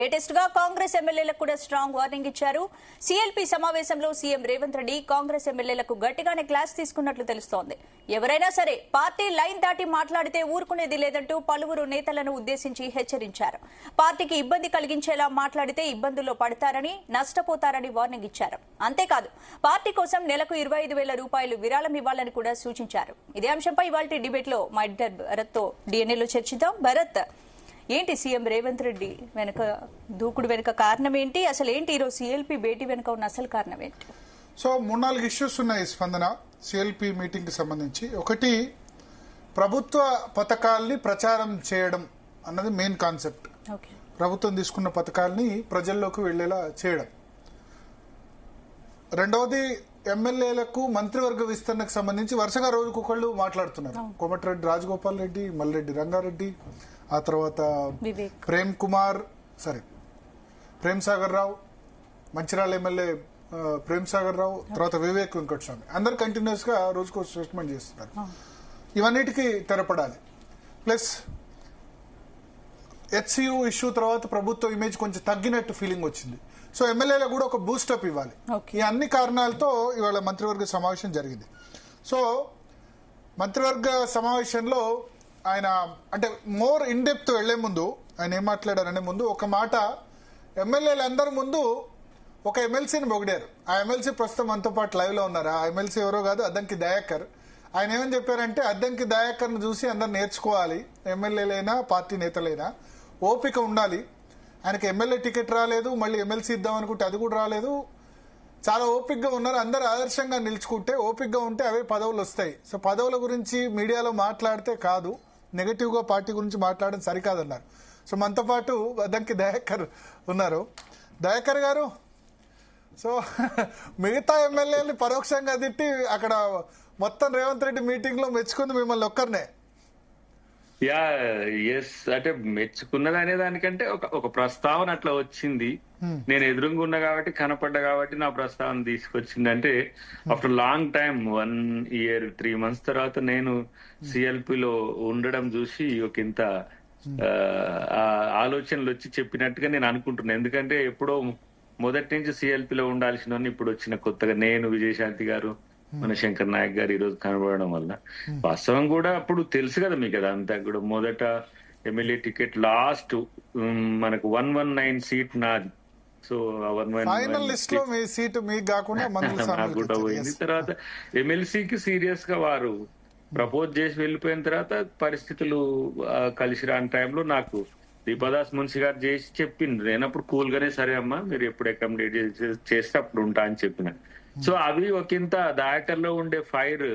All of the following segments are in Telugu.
లేటెస్ట్ గా కాంగ్రెస్ ఎమ్మెల్యేలకు కూడా స్ట్రాంగ్ వార్నింగ్ ఇచ్చారు. సీఎల్పీ సమావేశంలో సీఎం రేవంత్ రెడ్డి కాంగ్రెస్ ఎమ్మెల్యేలకు గట్టిగానే క్లాస్ తీసుకున్నట్లు తెలుస్తోంది. ఎవరైనా సరే పార్టీ లైన్ దాటి మాట్లాడితే ఊరుకునేది లేదంటూ పలువురు నేతలను ఉద్దేశించి హెచ్చరించారు. పార్టీకి ఇబ్బంది కలిగించేలా మాట్లాడితే ఇబ్బందుల్లో పడతారని, నష్టపోతారని వార్నింగ్ ఇచ్చారు. అంతేకాదు పార్టీ కోసం నెలకు 25,000 రూపాయలు విరాళం ఇవ్వాలని కూడా సూచించారు. ఇదే అంశంపై ఇవాల్టి డిబేట్ లో మా ఎడిటర్ భరత్ తో డిఎన్ఏలో చర్చిద్దాం. భరత్, ఏంటి సీఎం రేవంత్ రెడ్డి వెనక దూకుడు వెనుక కారణం ఏంటి? అసలు ఏంటి ఈరోజు సీఎల్పీ భేటీ వెనుక ఉన్న అసలు కారణం ఏంటి? సో 3-4 ఇష్యూస్ ఉన్నాయి స్పందన సీఎల్పీ మీటింగ్ కి సంబంధించి. ఒకటి, ప్రభుత్వ పథకాల్ని ప్రచారం చేయడం అన్నది మెయిన్ కాన్సెప్ట్. ప్రభుత్వం తీసుకున్న పథకాల్ని ప్రజల్లోకి వెళ్లేలా చేయడం. రెండవది, ఎమ్మెల్యేలకు మంత్రివర్గ విస్తరణకు సంబంధించి వరుసగా రోజుకొకళ్ళు మాట్లాడుతున్నారు. కోమటిరెడ్డి రాజగోపాల్ రెడ్డి, మల్రెడ్డి రంగారెడ్డి, ఆ తర్వాత ప్రేమ్ సాగర్ రావు, మంచిర్యాల ఎమ్మెల్యే ప్రేమ్ సాగర్ రావు, తర్వాత వివేక్ వెంకటస్వామి, అందరు కంటిన్యూస్ గా రోజుకో స్టేట్మెంట్ చేస్తున్నారు. ఇవన్నిటికీ తెరపడాలి. ప్లస్ హెచ్సియు ఇష్యూ తర్వాత ప్రభుత్వ ఇమేజ్ కొంచెం తగ్గినట్టు ఫీలింగ్ వచ్చింది. సో ఎమ్మెల్యేలకు కూడా ఒక బూస్టప్ ఇవ్వాలి. ఈ అన్ని కారణాలతో ఇవాళ మంత్రివర్గ సమావేశం జరిగింది. సో మంత్రివర్గ సమావేశంలో ఆయన అంటే మోర్ ఇన్ డెప్త్ వెళ్లే ముందు ఆయన ఏం మాట్లాడారనే ముందు ఒక మాట, ఎమ్మెల్యేలందరి ముందు ఒక ఎమ్మెల్సీని పొగిడారు. ఆ ఎమ్మెల్సీ ప్రస్తుతం మనతో పాటు లైవ్ లో ఉన్నారు. ఆ ఎమ్మెల్సీ ఎవరో కాదు, అద్దంకి దయాకర్. ఆయన ఏమని చెప్పారంటే, అద్దంకి దయాకర్ ను చూసి అందరు నేర్చుకోవాలి, ఎమ్మెల్యేలైనా పార్టీ నేతలైనా ఓపిక ఉండాలి. ఆయనకి ఎమ్మెల్యే టికెట్ రాలేదు, మళ్ళీ ఎమ్మెల్సీ ఇద్దాం అనుకుంటే అది కూడా రాలేదు. చాలా ఓపికగా ఉన్నారు. అందరు ఆదర్శంగా నిలుచుకుంటే, ఓపికగా ఉంటే అవే పదవులు వస్తాయి. సో పదవుల గురించి మీడియాలో మాట్లాడితే కాదు, నెగటివ్ గా పార్టీ గురించి మాట్లాడడం సరికాదన్నారు. సో మనతో పాటు అద్దంకి దయాకర్ ఉన్నారు. దయాకర్ గారు, సో మిగతా ఎమ్మెల్యేని పరోక్షంగా తిట్టి అక్కడ మొత్తం రేవంత్ రెడ్డి మీటింగ్ లో మెచ్చుకుంది మిమ్మల్ని ఒక్కరినే. ఎస్, అంటే మెచ్చుకున్నది అనే దానికంటే ఒక ప్రస్తావన అట్లా వచ్చింది. నేను ఎదురుగా ఉన్నా కాబట్టి, కనపడ్డా కాబట్టి నా ప్రస్తావన తీసుకొచ్చింది. అంటే after long time 1 year 3 months తర్వాత నేను సిఎల్పిలో ఉండడం చూసి ఒక ఇంత ఆలోచనలు వచ్చి చెప్పినట్టుగా నేను అనుకుంటున్నాను. ఎందుకంటే ఎప్పుడో మొదటి నుంచి సిఎల్పిలో ఉండాల్సిన ఇప్పుడు వచ్చిన కొత్తగా నేను, విజయశాంతి గారు, మన శంకర్ నాయక్ గారు ఈరోజు కనబడడం వల్ల వాస్తవం కూడా అప్పుడు తెలుసు కదా మీకు, కదా అంతా కూడా మొదట ఎమ్మెల్యే టికెట్ లాస్ట్ మనకు 119 సీట్ నాది. సో కూడా పోయింది. తర్వాత ఎమ్మెల్సీకి సీరియస్ గా వారు ప్రపోజ్ చేసి వెళ్ళిపోయిన తర్వాత పరిస్థితులు కలిసి రాని టైంలో నాకు దీపదాస్ మున్షి గారు చేసి చెప్పింది. నేను అప్పుడు కూల్ గానే, సరే అమ్మా మీరు ఎప్పుడు అకామిడేట్ చేస్తే అప్పుడు ఉంటా అని చెప్పిన. సో అవి ఒకంత దయాకర్ లో ఉండే ఫైర్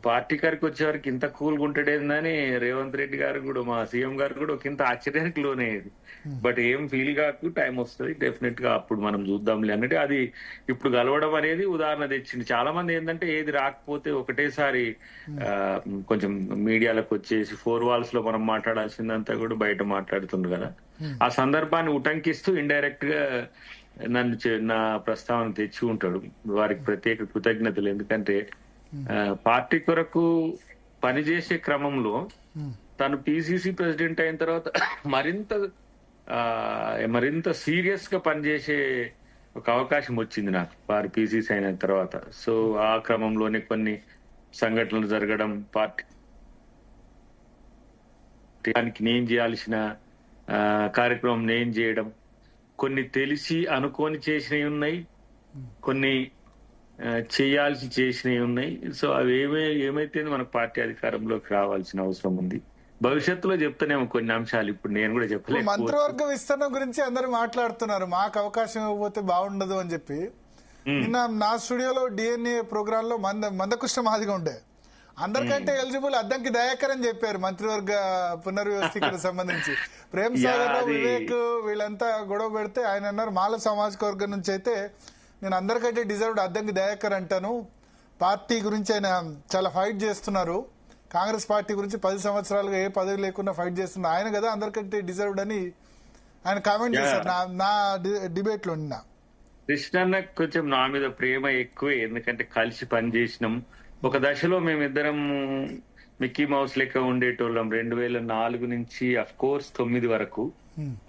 పార్టీ గారికి వచ్చేవారికి ఇంత కూల్గా ఉంటాడేందని రేవంత్ రెడ్డి గారు కూడా, మా సీఎం గారు కూడా ఒకంత ఆశ్చర్యానికి లోనేది. బట్ ఏం ఫీల్ కాకు, టైం వస్తుంది డెఫినెట్ గా, అప్పుడు మనం చూద్దాంలే అన్నట్టు అది ఇప్పుడు కలవడం అనేది ఉదాహరణ తెచ్చింది. చాలా మంది ఏంటంటే ఏది రాకపోతే ఒకటేసారి కొంచెం మీడియాలకు వచ్చేసి 4 walls లో మనం మాట్లాడాల్సిందంతా కూడా బయట మాట్లాడుతుంది కదా. ఆ సందర్భాన్ని ఉటంకిస్తూ ఇండైరెక్ట్ గా నా ప్రస్తావన తెచ్చి ఉంటాడు. వారికి ప్రత్యేక కృతజ్ఞతలు. ఎందుకంటే పార్టీ కొరకు పనిచేసే క్రమంలో తను పిసిసి ప్రెసిడెంట్ అయిన తర్వాత మరింత సీరియస్ గా పనిచేసే ఒక అవకాశం వచ్చింది నాకు వారి పిసిసి అయిన తర్వాత. సో ఆ క్రమంలోనే కొన్ని సంఘటనలు జరగడం, పార్టీ నేను చేయాల్సిన కార్యక్రమం నేను చేయడం, కొన్ని తెలిసి అనుకోని చేసినవి ఉన్నాయి, కొన్ని చేయాల్సి చేసినవి ఉన్నాయి. సో అవి ఏమైతే మనకు పార్టీ అధికారంలోకి రావాల్సిన అవసరం ఉంది. భవిష్యత్తులో చెప్తానేమో కొన్ని అంశాలు, ఇప్పుడు నేను కూడా చెప్పలేదు. మంత్రివర్గ విస్తరణ గురించి అందరు మాట్లాడుతున్నారు, మాకు అవకాశం ఇవ్వకపోతే బాగుండదు అని చెప్పి. నిన్న నా స్టూడియోలో డిఎన్ఏ ప్రోగ్రామ్ లో మందకృష్ణ మాదిగా ఉండే, అందరికంటే ఎలిజిబుల్ అద్దంకి దయాకర్ అని చెప్పారు మంత్రివర్గ పునర్వ్యవస్థీకరణకు సంబంధించి. ప్రేమ్ సాగర్ రావు, వివేక్ వీళ్ళంతా గొడవ పెడితే ఆయన అన్నారు, మాల సామాజిక వర్గం నుంచి అయితే నేను అందరికంటే డిజర్వ్డ్ అద్దంకి దయాకర్ అంటాను. పార్టీ గురించి ఆయన చాలా ఫైట్ చేస్తున్నారు, కాంగ్రెస్ పార్టీ గురించి 10 సంవత్సరాలుగా ఏ పదవి లేకుండా ఫైట్ చేస్తున్నారు ఆయన కదా అందరికంటే డిజర్వ్డ్ అని ఆయన కామెంట్ చేశారు నా డిబేట్ లో. నిన్న కృష్ణన్న కొంచెం నా మీద ప్రేమ ఎక్కువే, ఎందుకంటే కలిసి పనిచేసినాం. ఒక దశలో మేమిద్దరం మిక్కీ మౌస్ లెక్క ఉండేటోళ్ళం 2004 నుంచి అఫ్ కోర్స్ 9 వరకు.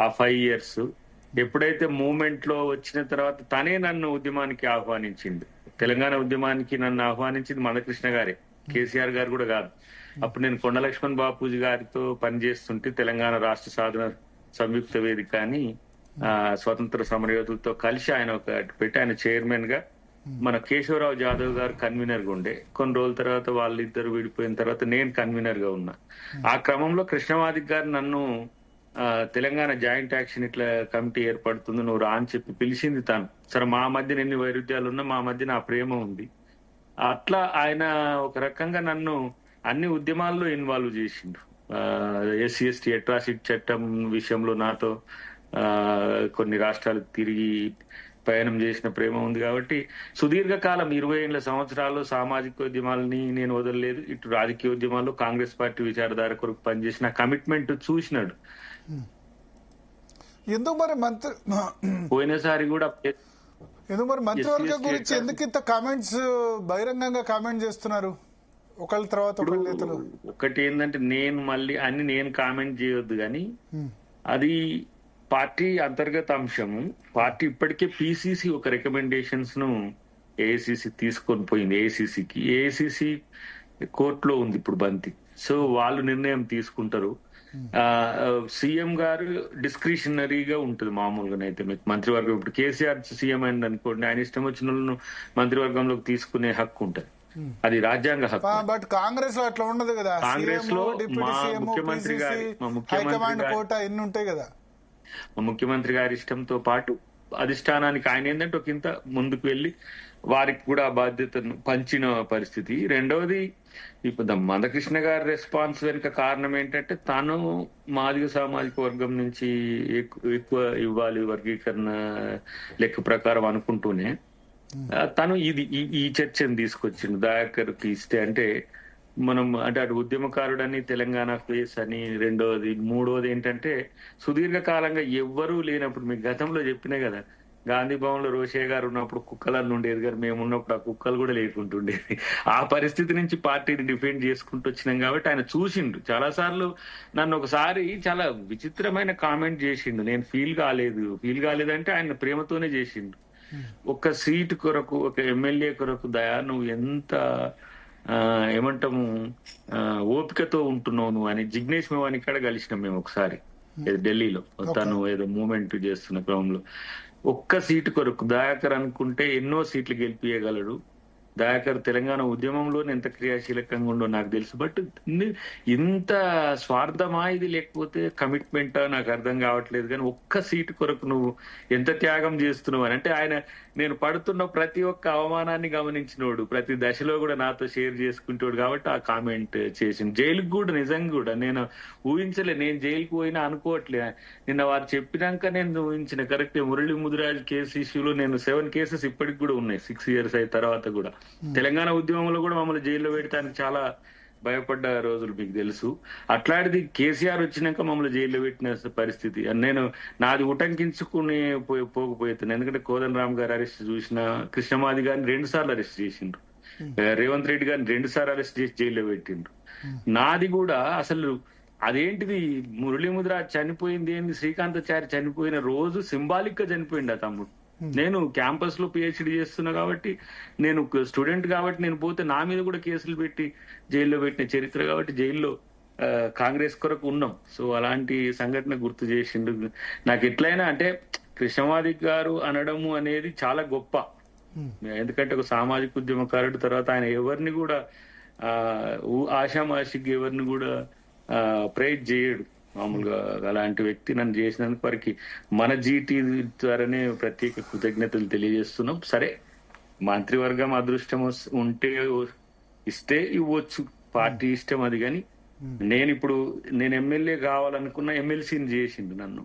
ఆ 5 years. ఎప్పుడైతే మూవ్మెంట్ లో వచ్చిన తర్వాత తనే నన్ను ఉద్యమానికి ఆహ్వానించింది. తెలంగాణ ఉద్యమానికి నన్ను ఆహ్వానించింది మందకృష్ణ గారే, కేసీఆర్ గారు కూడా కాదు. అప్పుడు నేను కొండ లక్ష్మణ్ బాపూజీ గారితో పనిచేస్తుంటే తెలంగాణ రాష్ట్ర సాధన సంయుక్త వేదిక అని స్వతంత్ర సమరయోధులతో కలిసి ఆయన ఒకటి పెట్టి ఆయన చైర్మన్ గా, మన కేశవరావు జాదవ్ గారు కన్వీనర్ గా ఉండే. కొన్ని రోజుల తర్వాత వాళ్ళిద్దరు విడిపోయిన తర్వాత నేను కన్వీనర్ గా ఉన్నా. ఆ క్రమంలో కృష్ణమాదిక్ గారు నన్ను తెలంగాణ జాయింట్ యాక్షన్ ఇట్లా కమిటీ ఏర్పడుతుంది, నువ్వు రా అని చెప్పి పిలిచింది తను. సరే, మా మధ్యన ఎన్ని వైరుధ్యాలు ఉన్నా మా మధ్య నా ప్రేమ ఉంది. అట్లా ఆయన ఒక రకంగా నన్ను అన్ని ఉద్యమాల్లో ఇన్వాల్వ్ చేసిండు. ఎస్సీ ఎస్టీ అట్రాసిటీ చట్టం విషయంలో నాతో కొన్ని రాష్ట్రాలకు తిరిగి పయనం చేసిన ప్రేమ ఉంది. కాబట్టి సుదీర్ఘకాలం 20 సంవత్సరాల్లో సామాజిక ఉద్యమాలని నేను వదలలేదు. ఇటు రాజకీయ ఉద్యమాల్లో కాంగ్రెస్ పార్టీ విచారధార కొరకు పనిచేసిన కమిట్మెంట్ చూసినాడు. ఎందుకు మరి పోయినసారి కూడా మంత్రివర్గం గురించి ఎందుకు ఇంత కామెంట్స్ బహిరంగంగా కామెంట్ చేస్తున్నారు ఒకళ్ళ తర్వాత ఒకళ్ళ నేతలు? ఒకటి ఏంటంటే, నేను కామెంట్ చేయొద్దు కానీ అది పార్టీ అంతర్గత అంశము. పార్టీ ఇప్పటికే పిసిసి ఒక రికమెండేషన్స్ ను ఏఐసిసి తీసుకొని పోయింది. ఏఐసిసి కోర్టులో ఉంది ఇప్పుడు బంతి. సో వాళ్ళు నిర్ణయం తీసుకుంటారు. సీఎం గారు డిస్క్రిషనరీగా ఉంటుంది మామూలుగానైతే. మీకు మంత్రివర్గం ఇప్పుడు కేసీఆర్ సీఎం అయింది అనుకోండి, ఆయన ఇష్టం వచ్చిన వాళ్ళను మంత్రివర్గంలోకి తీసుకునే హక్కు ఉంటుంది, అది రాజ్యాంగ హక్కు. బట్ కాంగ్రెస్ లో అట్లా ఉండదు కదా. కాంగ్రెస్ లో మా ముఖ్యమంత్రి గారి ఇష్టంతో పాటు అధిష్టానానికి ఆయన ఏంటంటే ఒక ఇంత ముందుకు వెళ్లి వారికి కూడా ఆ బాధ్యతను పంచిన పరిస్థితి. రెండవది, ఇప్పుడు మందకృష్ణ గారి రెస్పాన్స్ వెనుక కారణం ఏంటంటే, తాను మాదిగ సామాజిక వర్గం నుంచి ఎక్కువ ఇవ్వాలి వర్గీకరణ లెక్క ప్రకారం అనుకుంటూనే తను ఈ చర్చను తీసుకొచ్చిండు. దయాకర్కి ఇస్తే అంటే మనం అంటే అటు ఉద్యమకారుడని తెలంగాణ ఫేస్ అని, రెండవది మూడవది ఏంటంటే సుదీర్ఘకాలంగా ఎవ్వరూ లేనప్పుడు, మీకు గతంలో చెప్పినా కదా, గాంధీ భవన్ లో రోషయ్య గారు ఉన్నప్పుడు కుక్కలన్నీ ఉండేది కానీ మేము ఉన్నప్పుడు ఆ కుక్కలు కూడా లేకుంటుండేది. ఆ పరిస్థితి నుంచి పార్టీని డిఫెండ్ చేసుకుంటూ వచ్చినాం. కాబట్టి ఆయన చూసిండు చాలా సార్లు. నన్ను ఒకసారి చాలా విచిత్రమైన కామెంట్ చేసిండు, నేను ఫీల్ కాలేదంటే ఆయన ప్రేమతోనే చేసిండు. ఒక సీటు కొరకు, ఒక ఎమ్మెల్యే కొరకు దయా నువ్వు ఎంత ఏమంటాము ఓపికతో ఉంటున్నావు నువ్వు అని జిగ్నేష్ మేవాని కాడ కలిసినాం మేము ఒకసారి ఢిల్లీలో. తను ఏదో మూవ్మెంట్ చేస్తున్న క్రమంలో ఒక్క సీటు కొరకు దయాకర్ అనుకుంటే ఎన్నో సీట్లు గెలిపియగలడు. దయాకర్ తెలంగాణ ఉద్యమంలో ఎంత క్రియాశీలకంగా ఉండో నాకు తెలుసు. బట్ ఇంత స్వార్థమా ఇది, లేకపోతే కమిట్మెంటా నాకు అర్థం కావట్లేదు. కానీ ఒక్క సీటు కొరకు నువ్వు ఎంత త్యాగం చేస్తున్నావు అని అంటే, ఆయన నేను పడుతున్న ప్రతి ఒక్క అవమానాన్ని గమనించినోడు, ప్రతి దశలో కూడా నాతో షేర్ చేసుకుంటాడు. కాబట్టి ఆ కామెంట్ చేసింది. జైలుకు కూడా నిజంగా కూడా నేను ఊహించలే, నేను జైలుకు పోయినా అనుకోవట్లే. నిన్న వారు చెప్పినాక నేను ఊహించిన కరెక్ట్. మురళీ ముదిరాజ్ కేసు ఇష్యూలో నేను 7 cases ఇప్పటికి కూడా ఉన్నాయి 6 years అయిన తర్వాత కూడా. తెలంగాణ ఉద్యమంలో కూడా మమ్మల్ని జైల్లో పెడతానికి చాలా భయపడ్డ రోజులు మీకు తెలుసు. అట్లాంటిది కేసీఆర్ వచ్చినాక మమ్మల్ని జైల్లో పెట్టిన పరిస్థితి. నేను నాది ఉటంకించుకుని పోకపోతున్నాను. ఎందుకంటే కోదండరామ్ గారు అరెస్ట్ చూసిన, కృష్ణమాది గారిని 2 సార్లు అరెస్ట్ చేసిండ్రు, రేవంత్ రెడ్డి గారిని 2 సార్లు అరెస్ట్ చేసి జైల్లో పెట్టిండ్రు. నాది కూడా అసలు అదేంటిది, మురళీ ముదిరాజ్ చనిపోయింది ఏంది, శ్రీకాంతాచారి చనిపోయిన రోజు సింబాలిక్ గా చనిపోయింది ఆ తమ్ముడు. నేను క్యాంపస్ లో పిహెచ్డి చేస్తున్నా కాబట్టి, నేను స్టూడెంట్ కాబట్టి నేను పోతే నా మీద కూడా కేసులు పెట్టి జైల్లో పెట్టిన చరిత్ర కాబట్టి జైల్లో కాంగ్రెస్ కొరకు ఉన్నాం. సో అలాంటి సంఘటన గుర్తు చేసిండు. నాకు ఎట్లయినా అంటే కృష్ణమాది గారు అనడము అనేది చాలా గొప్ప. ఎందుకంటే ఒక సామాజిక ఉద్యమకారుడు, తర్వాత ఆయన ఎవరిని కూడా ఆషామాషికి ఎవరిని కూడా ప్రైజ్ చేయడు మామూలుగా. అలాంటి వ్యక్తి నన్ను చేసినందుకు వారికి మన జీటీ ద్వారానే ప్రత్యేక కృతజ్ఞతలు తెలియజేస్తున్నాం. సరే, మంత్రివర్గం అదృష్టం ఉంటే ఇస్తే ఇవ్వచ్చు, పార్టీ ఇష్టం అది. కానీ నేను ఎమ్మెల్యే కావాలనుకున్న ఎమ్మెల్సీని చేసిండు నన్ను.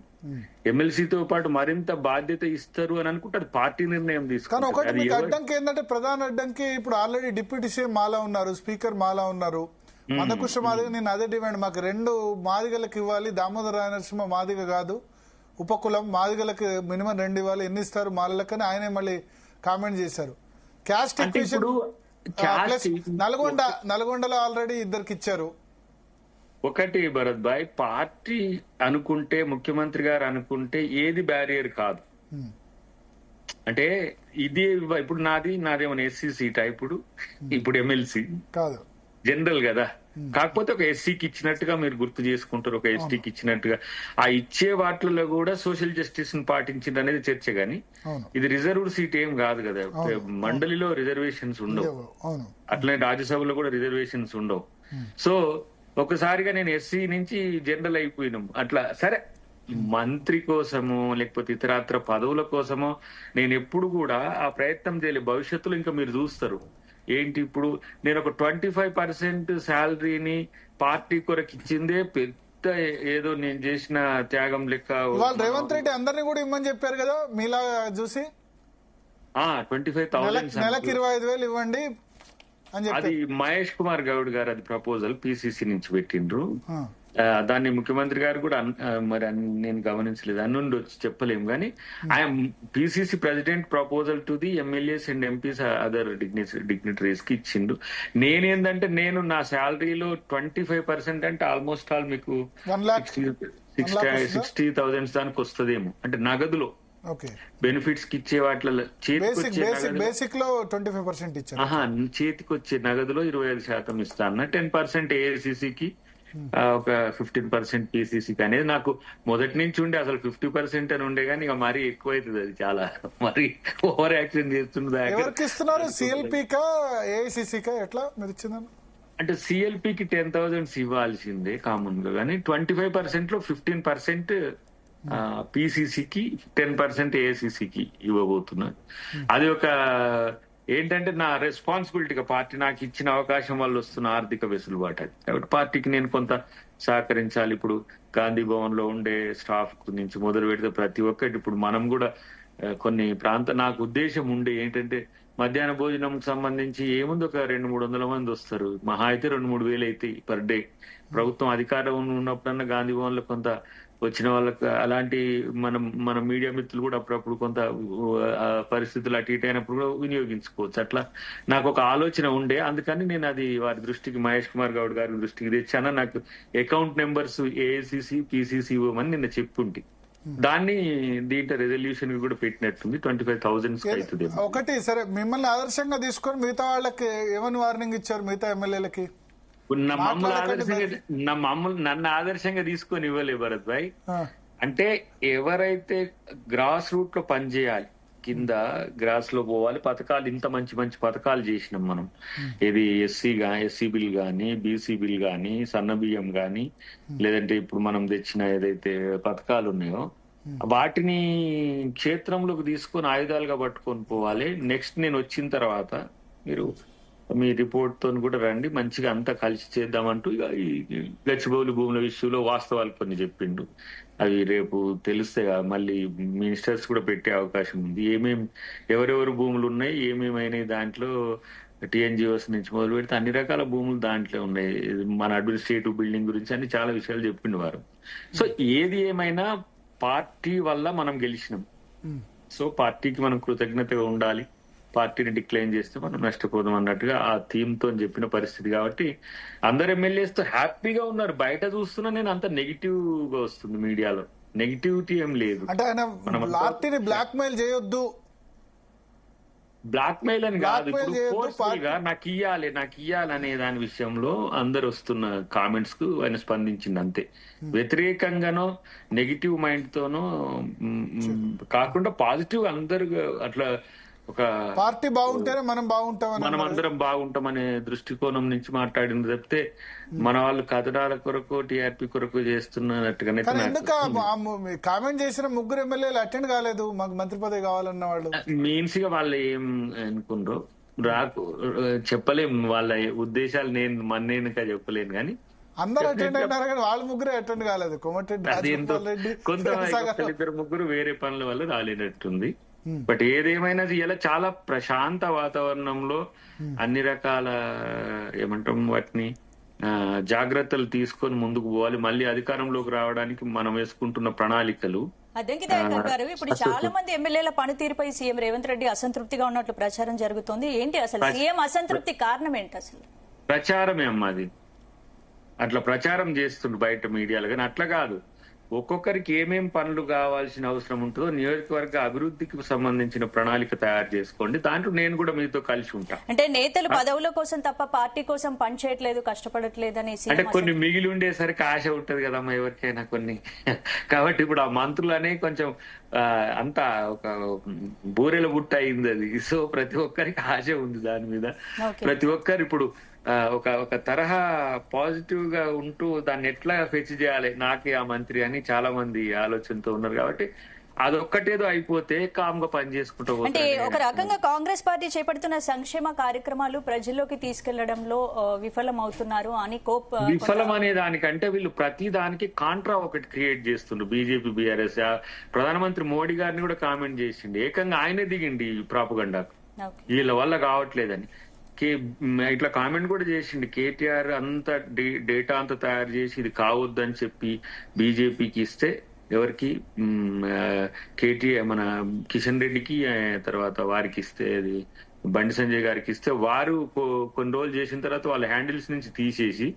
ఎమ్మెల్సీతో పాటు మరింత బాధ్యత ఇస్తారు అని అనుకుంటే అది పార్టీ నిర్ణయం తీసుకుంటారు. ఒకటి అడ్డంకి ఏంటంటే, ప్రధాన అడ్డంకి ఇప్పుడు ఆల్రెడీ డిప్యూటీ సీఎం మాలా ఉన్నారు, స్పీకర్ మాలా ఉన్నారు. మందకృష్ణ మాదిగ నేను అదే డిమాండ్, మాకు 2 మాదిగలకు ఇవ్వాలి, దామోదర రాయనరసింహ మాదిగ కాదు ఉపకులం, మాదిగలకు మినిమం 2 ఇవ్వాలి, ఎన్ని ఇస్తారు మాలలకని ఆయనే మళ్ళీ కామెంట్ చేశారు. క్యాస్ట్ ఈక్వేషన్ ప్లస్ నల్గొండలో ఆల్రెడీ 2కి ఇచ్చారు. ఒకటి భరత్ భాయ్, పార్టీ అనుకుంటే, ముఖ్యమంత్రి గారు అనుకుంటే ఏది బ్యారియర్ కాదు. అంటే ఇది ఇప్పుడు నాదేమన్నా ఎస్సీ సీటా ఇప్పుడు ఎమ్మెల్సీ కాదు, జనరల్ కదా. కాకపోతే ఒక ఎస్సీకి ఇచ్చినట్టుగా మీరు గుర్తు చేసుకుంటారు, ఒక ఎస్టీకి ఇచ్చినట్టుగా. ఆ ఇచ్చే వాటిలో కూడా సోషల్ జస్టిస్ ని పాటించింది అనేది చర్చ గాని, ఇది రిజర్వ్డ్ సీట్ ఏం కాదు కదా. మండలిలో రిజర్వేషన్స్ ఉండవు, అట్లనే రాజ్యసభలో కూడా రిజర్వేషన్స్ ఉండవు. సో ఒకసారిగా నేను ఎస్సీ నుంచి జనరల్ అయిపోయినాం. అట్లా సరే, మంత్రి కోసమో లేకపోతే ఇతరత్ర పదవుల కోసమో నేను ఎప్పుడు కూడా ఆ ప్రయత్నం చేయలేదు. భవిష్యత్తులో ఇంకా మీరు చూస్తారు ఏంటి, ఇప్పుడు నేను ఒక 25% శాలరీని పార్టీ కొరకు ఇచ్చిందే పెద్ద ఏదో నేను చేసిన త్యాగం లెక్క. రేవంత్ రెడ్డి అందరినీ కూడా ఇమ్మని చెప్పారు కదా మీలా చూసి, 25,000 నెలకి 25,000 ఇవ్వండి. అది మహేష్ కుమార్ గౌడ్ గారు అది ప్రపోజల్ పిసిసి నుంచి పెట్టిండ్రు. దాన్ని ముఖ్యమంత్రి గారు కూడా మరి నేను గమనించలేదు, అన్నుండి వచ్చి చెప్పలేము. కానీ I'm PCC president proposal to the MLAs and MPs other dignitaries కి ఇచ్చిండు. నేనేందంటే నేను నా శాలరీలో 25% అంటే ఆల్మోస్ట్ ఆల్ మీకు 60,000 దానికి వస్తుందేమో, అంటే నగదులో బెనిఫిట్స్ కి ఇచ్చే వాటిలో బేసిక్ లో 25% ఇచ్చారు. చేతికి వచ్చే నగదులో 25% ఇస్తా అన్న, 10% ఏఐసిసికి, ఒక 15% పిసిసికి అనేది నాకు మొదటి నుంచి ఉండే. అసలు 50% అని ఉండే కానీ ఇక మరీ ఎక్కువ అవుతుంది, అది చాలా మరి ఓవర్ యాక్షన్ చేస్తున్నది. ఎవరికి ఇస్తున్నారు, సిఎల్పీకా ఏఐసిసికా, ఎట్లా మీరు ఇచ్చిందని? అంటే సిఎల్పీకి 10,000 ఇవ్వాల్సిందే కామన్ గా, కానీ 25% లో 15% పిసిసికి, 10% ఏఐసిసికి ఇవ్వబోతున్నారు. అది ఒక ఏంటంటే నా రెస్పాన్సిబిలిటీగా పార్టీ నాకు ఇచ్చిన అవకాశం వల్ల వస్తున్న ఆర్థిక వెసులుబాటు అది. కాబట్టి పార్టీకి నేను కొంత సహకరించాలి. ఇప్పుడు గాంధీ భవన్ లో ఉండే స్టాఫ్ నుంచి మొదలు పెడితే ప్రతి ఒక్కటి, ఇప్పుడు మనం కూడా కొన్ని నాకు ఉద్దేశం ఉండే ఏంటంటే, మధ్యాహ్న భోజనం సంబంధించి ఏముంది, ఒక 200-300 మంది వస్తారు, మహా అయితే 2-3 వేలు అయితే పర్ డే. ప్రభుత్వం అధికారం ఉన్నప్పుడన్నా గాంధీ భవన్ లో కొంత వచ్చిన వాళ్ళకి అలాంటి మన మీడియా మిత్రులు కూడా అప్పుడప్పుడు కొంత పరిస్థితులు అటు ఇటు అయినప్పుడు కూడా వినియోగించుకోవచ్చు. అట్లా నాకు ఒక ఆలోచన ఉండే, అందుకని నేను అది వారి దృష్టికి, మహేష్ కుమార్ గౌడ్ గారి దృష్టికి తెచ్చాను. నాకు అకౌంట్ నెంబర్స్ ఏఐసిసి పిసిసి ఇవ్వమని నిన్న చెప్పుంటే, దాన్ని దీంట్లో రెజల్యూషన్ కూడా పెట్టినట్టుంది. 25,000 అవుతుంది. ఒకటి సరే, మిమ్మల్ని ఆదర్శంగా తీసుకొని మిగతా వాళ్ళకి ఏమని వార్నింగ్ ఇచ్చారు మిగతా ఎమ్మెల్యేలకి? నన్ను ఆదర్శంగా తీసుకొని ఇవ్వలే భరత్ భాయ్. అంటే ఎవరైతే గ్రాస్ రూట్ లో పనిచేయాలి, కింద గ్రాస్ లో పోవాలి, పథకాలు ఇంత మంచి మంచి పథకాలు చేసినాం మనం. ఇది ఎస్సీ బిల్ గానీ, బీసీ బిల్ గానీ, సన్న బియ్యం గానీ, లేదంటే ఇప్పుడు మనం తెచ్చిన ఏదైతే పథకాలు ఉన్నాయో వాటిని క్షేత్రంలోకి తీసుకొని ఆయుధాలుగా పట్టుకొని పోవాలి. నెక్స్ట్ నేను వచ్చిన తర్వాత మీరు మీ రిపోర్ట్ తో కూడా రండి, మంచిగా అంతా కలిసి చేద్దామంటూ ఇక ఈ గచ్చిబౌలి భూముల విషయంలో వాస్తవాలు కొన్ని చెప్పిండు. అవి రేపు తెలిస్తే మళ్ళీ మినిస్టర్స్ కూడా పెట్టే అవకాశం ఉంది. ఎవరెవరు భూములు ఉన్నాయి, ఏమేమైనాయి, దాంట్లో టీఎన్జిఓస్ నుంచి మొదలు పెడితే అన్ని రకాల భూములు దాంట్లో ఉన్నాయి. మన అడ్మినిస్ట్రేటివ్ బిల్డింగ్ గురించి అన్ని చాలా విషయాలు చెప్పిండు వారు. సో ఏది ఏమైనా పార్టీ వల్ల మనం గెలిచినాం. సో పార్టీకి మనం కృతజ్ఞతగా ఉండాలి. పార్టీని డిక్లైన్ చేస్తే మనం నష్టపోదాం అన్నట్టుగా ఆ థీమ్ తో చెప్పిన పరిస్థితి. కాబట్టి అందరు ఎమ్మెల్యేస్ తో హ్యాపీగా ఉన్నారు. బయట చూస్తున్నా నేను అంత నెగిటివ్ గా వస్తుంది మీడియాలో, నెగిటివిటీ ఏం లేదు. అంటే ఆయన పార్టీని బ్లాక్ మెయిల్ చేయొద్దు, బ్లాక్ మెయిల్ అని కాదు, ఫోర్స్ఫుల్ గా నాకు ఇయ్యాలి అనే దాని విషయంలో అందరు వస్తున్న కామెంట్స్ కు ఆయన స్పందించింది అంతే. వ్యతిరేకంగానో నెగిటివ్ మైండ్ తోనో కాకుండా పాజిటివ్ అందరు అట్లా ఒక పార్టీ బాగుంటేనే మనం అందరం బాగుంటామనే దృష్టికోణం నుంచి మాట్లాడింది తప్పితే మన వాళ్ళు కథనాల కొరకు టీఆర్పీ కొరకు చేస్తున్నట్టుగానే. కామెంట్ చేసిన 3 ఎమ్మెల్యేలు అటెండ్ కాలేదు, మాకు మంత్రి పదవి కావాలన్న వాళ్ళు. మీన్స్ గా వాళ్ళు ఏం అనుకుండ్రో చెప్పలేము, వాళ్ళ ఉద్దేశాలు నేను చెప్పలేను. కానీ అందరూ అటెండ్ అయినారు కానీ వాళ్ళు 3 అటెండ్ కాలేదు. కొంత 2-3 వేరే పనుల వల్ల రాలేనట్టుంది. బట్ ఏదేమైనా ఇలా చాలా ప్రశాంత వాతావరణంలో అన్ని రకాల ఏమంటాం వాటిని జాగ్రత్తలు తీసుకొని ముందుకు పోవాలి. మళ్ళీ అధికారంలోకి రావడానికి మనం వేసుకుంటున్న ప్రణాళికలు. అద్దంకి దయాకర్ గారు, ఇప్పుడు చాలా మంది ఎమ్మెల్యేల పనితీరుపై సీఎం రేవంత్ రెడ్డి అసంతృప్తిగా ఉన్నట్లు ప్రచారం జరుగుతోంది. ఏంటి అసలు సీఎం అసంతృప్తి కారణం ఏంటి? అసలు ప్రచారమే అమ్మా, అది అట్లా ప్రచారం చేస్తుండ్రు బయట మీడియాలో. కానీ అట్లా కాదు, ఒక్కొక్కరికి ఏమేం పనులు కావాల్సిన అవసరం ఉంటుందో నియోజకవర్గ అభివృద్ధికి సంబంధించిన ప్రణాళిక తయారు చేసుకోండి. దాంట్లో నేను కూడా మీతో కలిసి ఉంటా. అంటే నేతలు పదవుల కోసం తప్ప పార్టీ కోసం పని చేయట్లేదు, కష్టపడట్లేదని అంటే కొన్ని మిగిలి ఉండేసరికి ఆశ ఉంటది కదమ్మా ఎవరికైనా కొన్ని. కాబట్టి ఇప్పుడు ఆ మంత్రులనే కొంచెం అంతా ఒక బూరెల బుట్ట అయింది అది. సో ప్రతి ఒక్కరికి ఆశ ఉంది దాని మీద. ప్రతి ఒక్కరు ఇప్పుడు ఒక తరహా పాజిటివ్ గా ఉంటూ దాన్ని ఎట్లా ఫెచ్ చేయాలి నాకే ఆ మంత్రి అని చాలా మంది ఆలోచనతో ఉన్నారు. కాబట్టి అదొక్కటేదో అయిపోతే కామ్ గా పని చేసుకుంటూ అంటే ఒక రకంగా కాంగ్రెస్ పార్టీ చేపడుతున్న సంక్షేమ కార్యక్రమాలు ప్రజల్లోకి తీసుకెళ్లడంలో విఫలం అవుతున్నారు అని విఫలం అనే దానికంటే వీళ్ళు ప్రతి దానికి కాంట్రా ఒకటి క్రియేట్ చేస్తుండ్రు. బీజేపీ బీఆర్ఎస్ ప్రధానమంత్రి మోడీ గారిని కూడా కామెంట్ చేసిండు, ఏకంగా ఆయనే దిగిండి ప్రాపగండాకు వీళ్ళ వల్ల కావట్లేదని. ఇట్లా కామెంట్ కూడా చేసిండు. కేటీఆర్ అంత డేటా అంతా తయారు చేసి ఇది కావద్దని చెప్పి బీజేపీకి ఇస్తే, ఎవరికి కేటీఆర్ మన కిషన్ రెడ్డికి తర్వాత వారికి ఇస్తే, అది బండి సంజయ్ గారికి ఇస్తే, వారు కొన్ని రోజులు చేసిన తర్వాత వాళ్ళ హ్యాండిల్స్ నుంచి తీసేసి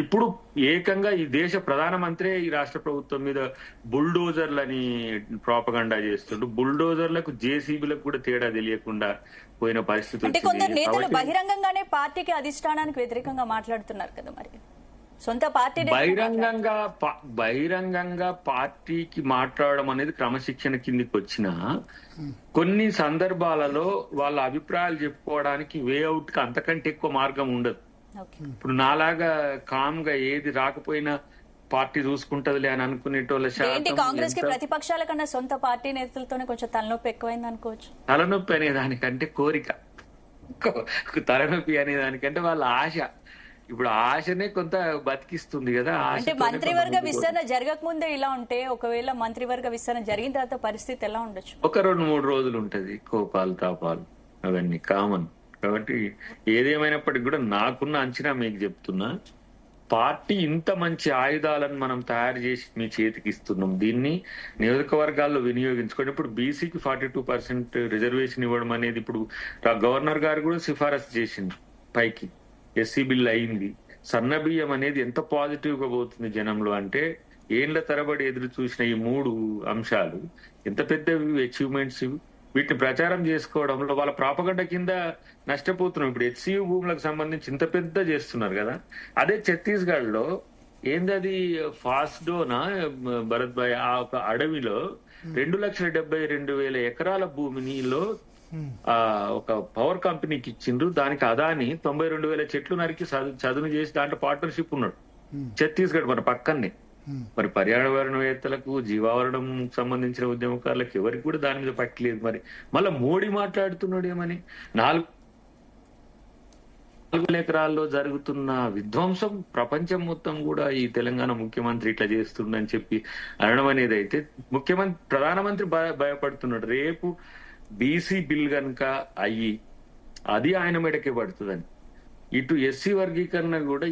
ఇప్పుడు ఏకంగా ఈ దేశ ప్రధానమంత్రి ఈ రాష్ట్ర ప్రభుత్వం మీద బుల్డోజర్లని ప్రాపగండా చేస్తుండ్రు. బుల్డోజర్లకు జేసీబీలకు కూడా తేడా తెలియకుండా పోయిన పరిస్థితి. అంటే కొందరు నేతలు బహిరంగంగానే పార్టీకి అధిష్టానానికి వ్యతిరేకంగా మాట్లాడుతున్నారు కదా, మరి సొంత పార్టీ బహిరంగంగా పార్టీకి మాట్లాడడం అనేది క్రమశిక్షణ కిందికి వచ్చిన కొన్ని సందర్భాలలో వాళ్ళ అభిప్రాయాలు చెప్పుకోవడానికి వేఅవుట్ కి అంతకంటే ఎక్కువ మార్గం ఉండదు. ఇప్పుడు నాలాగా కామ్ గా ఏది రాకపోయినా పార్టీ చూసుకుంటదిలే అని అనుకునేటోళ్ళ శాతం కాంగ్రెస్ కి ప్రతిపక్షాల కన్నా సొంత పార్టీ నేతలతోనే కొంచెం తలనొప్పి ఎక్కువైంది అనుకోవచ్చు. తలనొప్పి అనే దానికంటే కోరిక, తలనొప్పి అనే దానికంటే వాళ్ళ ఆశ. ఇప్పుడు ఆశనే కొంత బతికిస్తుంది కదా. అంటే మంత్రివర్గ విస్తరణ జరగక ముందే ఇలా ఉంటే, ఒకవేళ మంత్రివర్గ విస్తరణ జరిగిన తర్వాత పరిస్థితి ఎలా ఉండొచ్చు? ఒక 2-3 రోజులు ఉంటది కోపాలు తాపాలు, అవన్నీ కామన్. కాబట్టి ఏదేమైనప్పటికీ కూడా నాకున్న అంచనా మీకు చెప్తున్నా, పార్టీ ఇంత మంచి ఆయుధాలను మనం తయారు చేసి మీ చేతికి ఇస్తున్నాం, దీన్ని నియోజకవర్గాల్లో వినియోగించుకోండి. ఇప్పుడు బీసీకి 42% రిజర్వేషన్ ఇవ్వడం అనేది ఇప్పుడు గవర్నర్ గారు కూడా సిఫారసు చేసింది పైకి. ఎస్సీ బిల్ అయింది. సన్న బియ్యం అనేది ఎంత పాజిటివ్ గా పోతుంది జనంలో అంటే, ఏండ్ల తరబడి ఎదురు చూసిన ఈ 3 అంశాలు ఎంత పెద్ద అచీవ్మెంట్స్. వీటిని ప్రచారం చేసుకోవడంలో వాళ్ళ ప్రాపగండ కింద నష్టపోతున్నాం. ఇప్పుడు హెచ్సియు భూములకు సంబంధించి ఇంత పెద్ద చేస్తున్నారు కదా. అదే ఛత్తీస్గఢ్ లో ఏందది ఫాస్డోనా భరత్ భాయ్, ఆ ఒక అడవిలో 2,72,000 ఎకరాల భూమినిలో ఒక పవర్ కంపెనీకి ఇచ్చిండ్రు. దానికి అదాని 92,000 చెట్లు నరికి చదును చేసి దాంట్లో పార్ట్నర్షిప్ ఉన్నాడు. ఛత్తీస్గఢ్ మన పక్కనే. మరి పర్యావరణవేత్తలకు, జీవావరణం సంబంధించిన ఉద్యమకారులకు ఎవరికి కూడా దాని మీద పట్టలేదు. మరి మళ్ళా మోడీ మాట్లాడుతున్నాడు ఏమని, 4 ఎకరాల్లో జరుగుతున్న విధ్వంసం ప్రపంచం మొత్తం కూడా ఈ తెలంగాణ ముఖ్యమంత్రి ఇట్లా చేస్తుండని చెప్పి అనడం అనేది అయితే ప్రధానమంత్రి భయపడుతున్నాడు. రేపు బీసీ బిల్ కనుక అయ్యి అది ఆయన మెడకే పడుతుందని. ఇటు ఎస్సీ వర్గీకరణ కూడా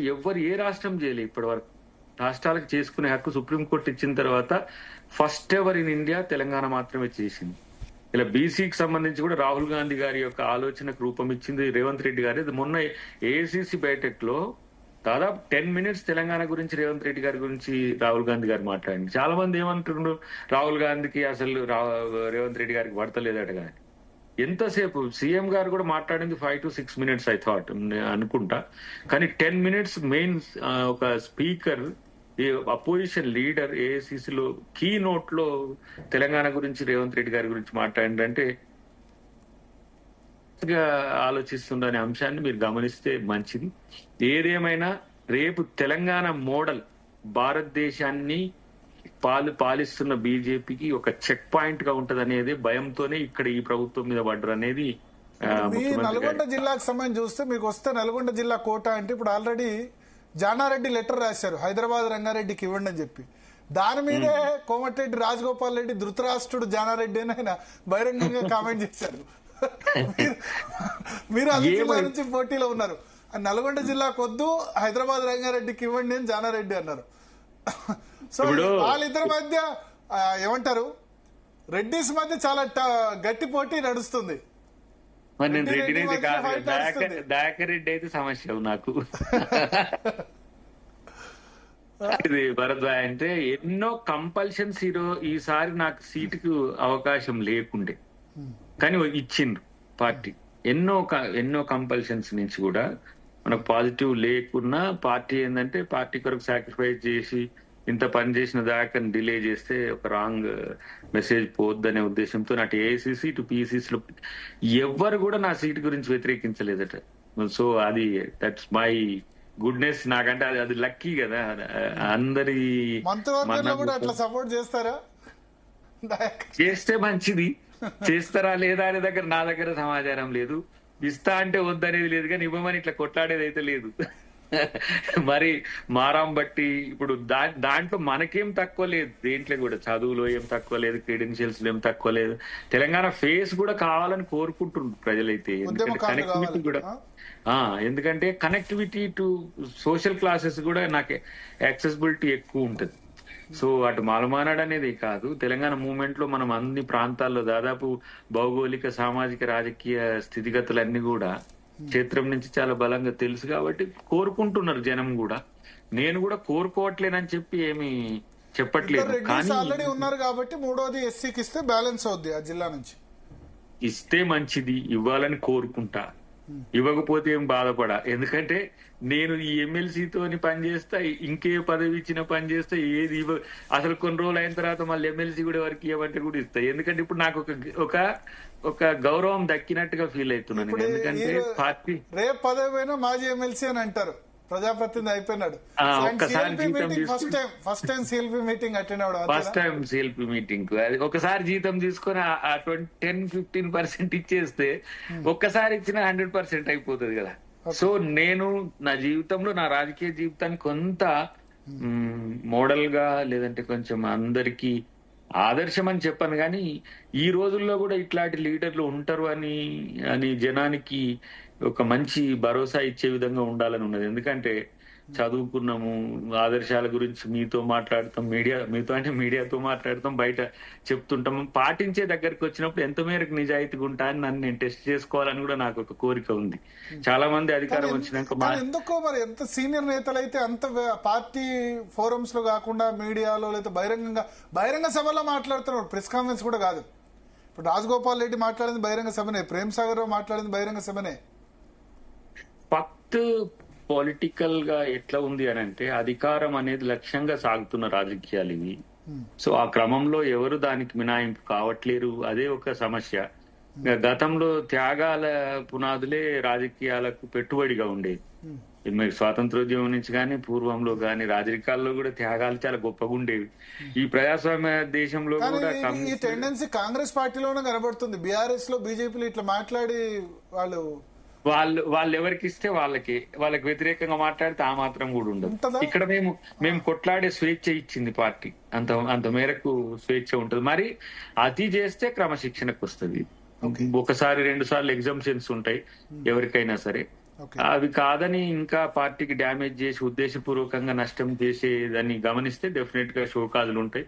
ఏ రాష్ట్రం చేయలేదు ఇప్పటి వరకు. రాష్ట్రాలకు చేసుకునే హక్కు సుప్రీంకోర్టు ఇచ్చిన తర్వాత first ever in India Telangana మాత్రమే చేసింది. ఇలా బీసీకి సంబంధించి కూడా రాహుల్ గాంధీ గారి యొక్క ఆలోచనకు రూపం ఇచ్చింది రేవంత్ రెడ్డి గారి. మొన్న ఏఐసిసి బైఠక్ లో దాదాపు 10 minutes తెలంగాణ గురించి రేవంత్ రెడ్డి గారి గురించి రాహుల్ గాంధీ గారు మాట్లాడింది. చాలా మంది ఏమంటున్నారు, రాహుల్ గాంధీకి అసలు రేవంత్ రెడ్డి గారికి పడతలేదట. కానీ ఎంతసేపు సీఎం గారు కూడా మాట్లాడింది 5 to 6 minutes ఐ థాట్ అనుకుంటా. కానీ 10 minutes మెయిన్ ఒక స్పీకర్, అపోజిషన్ లీడర్ ఏఐసిసిలో కీ నోట్ లో తెలంగాణ గురించి రేవంత్ రెడ్డి గారి గురించి మాట్లాడిందంటే ఆలోచిస్తుందనే అంశాన్ని మీరు గమనిస్తే మంచిది. ఏదేమైనా రేపు తెలంగాణ మోడల్ భారతదేశాన్ని పాలిస్తున్న బీజేపీకి ఒక చెక్ పాయింట్ గా ఉంటది అనేది భయంతోనే ఇక్కడ ఈ ప్రభుత్వం మీద పడ్డరు అనేది. నల్గొండ జిల్లాకు సంబంధించి చూస్తే మీకు వస్తే నల్గొండ జిల్లా కోట అంటే ఇప్పుడు ఆల్రెడీ జానారెడ్డి లెటర్ రాశారు హైదరాబాద్ రంగారెడ్డికి ఇవ్వండి అని చెప్పి. దాని మీదే కోమటిరెడ్డి రాజగోపాల్ రెడ్డి ధృతరాష్ట్రుడు జానారెడ్డి అని ఆయన బహిరంగంగా కామెంట్ చేశారు. మీరు అన్ని జిల్లా నుంచి పోటీలో ఉన్నారు, నల్గొండ జిల్లాకు వద్దు హైదరాబాద్ రంగారెడ్డికి ఇవ్వండి అని జానారెడ్డి అన్నారు. సో వాళ్ళిద్దరి మధ్య ఏమంటారు, రెడ్డిస్ మధ్య చాలా గట్టి పోటీ నడుస్తుంది. మరి నేను రెడ్డి అయితే కాదు, దయాకర్ రెడ్డి అయితే సమస్య నాకు. అది భరద్వాజ్ అంటే ఎన్నో కంపల్షన్స్ ఈసారి నాకు సీటుకు అవకాశం లేకుండే, కానీ ఇచ్చిండ్రు పార్టీ. ఎన్నో కంపల్షన్స్ నుంచి కూడా మనకు పాజిటివ్ లేకున్నా పార్టీ ఏంటంటే పార్టీ కొరకు సాక్రిఫైస్ చేసి ఇంత పని చేసిన దాకా డిలే చేస్తే ఒక రాంగ్ మెసేజ్ పోద్దనే ఉద్దేశంతో అటు ఏఐసిసి ఇటు పిసిసిలో ఎవ్వరు కూడా నా సీట్ గురించి వ్యతిరేకించలేదట. సో అది దట్స్ మై గుడ్నెస్. నాకంటే అది లక్కీ కదా. అందరి సపోర్ట్ చేస్తారా, చేస్తే మంచిది, చేస్తారా లేదా అనే నా దగ్గర సమాచారం లేదు. ఇస్తా అంటే వద్దనేది లేదు, కానీ ఇవ్వమని ఇట్లా కొట్లాడేది అయితే లేదు. మరి మారాం బట్టి ఇప్పుడు దాంట్లో మనకేం తక్కువ లేదు, దేంట్లో కూడా చదువులో ఏం తక్కువ లేదు, క్రెడెన్షియల్స్ లో ఏం తక్కువ లేదు. తెలంగాణ ఫేస్ కూడా కావాలని కోరుకుంటున్నారు ప్రజలైతే. ఎందుకంటే కనెక్టివిటీ కూడా ఎందుకంటే కనెక్టివిటీ టు సోషల్ క్లాసెస్ కూడా నాకు యాక్సెసిబిలిటీ ఎక్కువ ఉంటుంది. సో అటు మాలమానాడు అనేది కాదు, తెలంగాణ మూవ్మెంట్ లో మనం అన్ని ప్రాంతాల్లో దాదాపు భౌగోళిక సామాజిక రాజకీయ స్థితిగతులన్నీ కూడా క్షేత్రం నుంచి చాలా బలంగా తెలుసు కాబట్టి కోరుకుంటున్నారు జనం కూడా. నేను కూడా కోరుకోవట్లేనని చెప్పి ఏమి చెప్పట్లేదు, కానీ ఆల్రెడీ ఉన్నారు కాబట్టి మూడోది ఎస్సీకి ఇస్తే బ్యాలెన్స్ అవుద్ది ఆ జిల్లా నుంచి. ఇస్తే మంచిది, ఇవ్వాలని కోరుకుంటా. ఇవ్వకపోతే ఏం బాధపడా, ఎందుకంటే నేను ఈ ఎమ్మెల్సీతోని పనిచేస్తా, ఇంకే పదవి ఇచ్చిన పని చేస్తా, ఏది అసలు కొన్ని రోజులు అయిన తర్వాత మళ్ళీ ఎమ్మెల్సీ కూడా ఎవరికి ఇవ్వమంటే కూడా ఇస్తా. ఎందుకంటే ఇప్పుడు నాకు ఒక గౌరవం దక్కినట్టుగా ఫీల్ అవుతున్నాను. ఎందుకంటే పార్టీ రేపు పదవి అయినా మాజీ ఎమ్మెల్సీ అని అంటారు, ప్రజాప్రతినిధి అయిపోయినాడు. First time CLP meeting attend అవ్వడం, ఫస్ట్ టైం సిఎల్పి మీటింగ్ అది ఒకసారి జీతం తీసుకొని 10-15% ఇచ్చేస్తే ఒక్కసారి ఇచ్చిన 100% అయిపోతుంది కదా. సో నేను నా జీవితంలో, నా రాజకీయ జీవితాన్ని కొంత మోడల్ గా లేదంటే కొంచెం అందరికి ఆదర్శం అని చెప్పాను, కానీ ఈ రోజుల్లో కూడా ఇట్లాంటి లీడర్లు ఉంటారు అని జనానికి ఒక మంచి భరోసా ఇచ్చే విధంగా ఉండాలని ఉన్నది. ఎందుకంటే చదువుకున్నాము, ఆదర్శాల గురించి మీతో మాట్లాడతాం, మీడియాతో మాట్లాడతాం, బయట చెప్తుంటాం, పాటించే దగ్గరికి వచ్చినప్పుడు ఎంత మేరకు నిజాయితీగా ఉంటా అని నన్ను నేను టెస్ట్ చేసుకోవాలని కూడా నాకు ఒక కోరిక ఉంది. చాలా మంది అధికారం వచ్చినాక ఎందుకో మరి ఎంత సీనియర్ నేతలు అయితే అంత పార్టీ ఫోరమ్స్ లో కాకుండా మీడియాలో లేదా బహిరంగ సభలో మాట్లాడుతున్నారు, ప్రెస్ కాన్ఫరెన్స్ కూడా కాదు. ఇప్పుడు రాజగోపాల్ రెడ్డి మాట్లాడింది బహిరంగ సభనే, ప్రేమ్ సాగర్ రావు మాట్లాడింది బహిరంగ సభనే. పొలిటికల్ గా ఎట్లా ఉంది అని అంటే అధికారం అనేది లక్ష్యంగా సాగుతున్న రాజకీయాలు ఇవి. సో ఆ క్రమంలో ఎవరు దానికి మినాయింపు కావట్లేరు, అదే ఒక సమస్య. గతంలో త్యాగాల పునాదులే రాజకీయాలకు పెట్టుబడిగా ఉండేది. స్వాతంత్రోద్యమం నుంచి కానీ పూర్వంలో కానీ రాజకీయాల్లో కూడా త్యాగాలు చాలా గొప్పగా ఉండేవి. ఈ ప్రజాస్వామ్య దేశంలో కూడా ఈ టెండెన్సీ కాంగ్రెస్ పార్టీలోనే కనబడుతుంది. బీఆర్ఎస్ లో బీజేపీలో ఇట్లా మాట్లాడి వాళ్ళు ఎవరికి ఇస్తే వాళ్ళకి వ్యతిరేకంగా మాట్లాడితే ఆ మాత్రం కూడా ఉండదు. ఇక్కడ మేము కొట్లాడే స్వేచ్ఛ ఇచ్చింది పార్టీ, అంత మేరకు స్వేచ్ఛ ఉంటుంది. మరి అతి చేస్తే క్రమశిక్షణకు వస్తుంది. ఒకసారి 2 సార్లు ఎగ్జామ్షన్స్ ఉంటాయి ఎవరికైనా సరే. అవి కాదని ఇంకా పార్టీకి డ్యామేజ్ చేసి ఉద్దేశపూర్వకంగా నష్టం చేసేదాన్ని గమనిస్తే డెఫినెట్ గా షోకాజులు ఉంటాయి.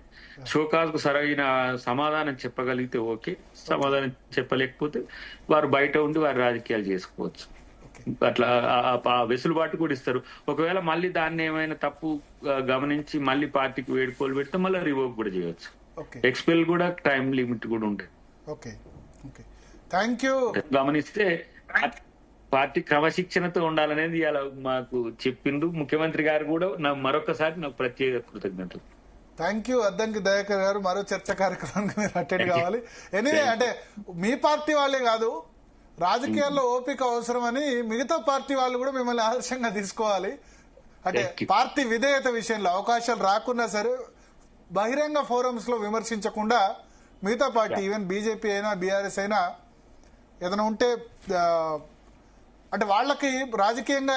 షోకాజ్కు సరైన సమాధానం చెప్పగలిగితే ఓకే, సమాధానం చెప్పలేకపోతే వారు బయట ఉండి వారి రాజకీయాలు చేసుకోవచ్చు. అట్లా ఆ వెసులుబాటు కూడా ఇస్తారు. ఒకవేళ మళ్ళీ దాన్ని ఏమైనా తప్పు గమనించి మళ్ళీ పార్టీకి వేడుకోలు పెడితే మళ్ళీ రివోక్ కూడా చేయవచ్చు. ఎక్స్పెల్ కూడా టైం లిమిట్ కూడా ఉంటుంది. గమనిస్తే పార్టీ క్రమశిక్షణతో ఉండాలనేది ఇలా మాకు చెప్పిండు ముఖ్యమంత్రి గారు కూడా. మరొకసారి నాకు ప్రత్యేక కృతజ్ఞతలు. థ్యాంక్ యూ అద్దంకి దయాకర్ గారు. మరో చర్చ కార్యక్రమానికి మీరు అటెండ్ కావాలి. ఎనివే, అంటే మీ పార్టీ వాళ్ళే కాదు, రాజకీయాల్లో ఓపిక అవసరమని మిగతా పార్టీ వాళ్ళు కూడా మిమ్మల్ని ఆదర్శంగా తీసుకోవాలి. అంటే పార్టీ విధేయత విషయంలో అవకాశాలు రాకున్నా సరే బహిరంగ ఫోరమ్స్ లో విమర్శించకుండా మిగతా పార్టీ ఈవెన్ బీజేపీ అయినా బీఆర్ఎస్ అయినా ఏదైనా ఉంటే అంటే వాళ్ళకి రాజకీయంగా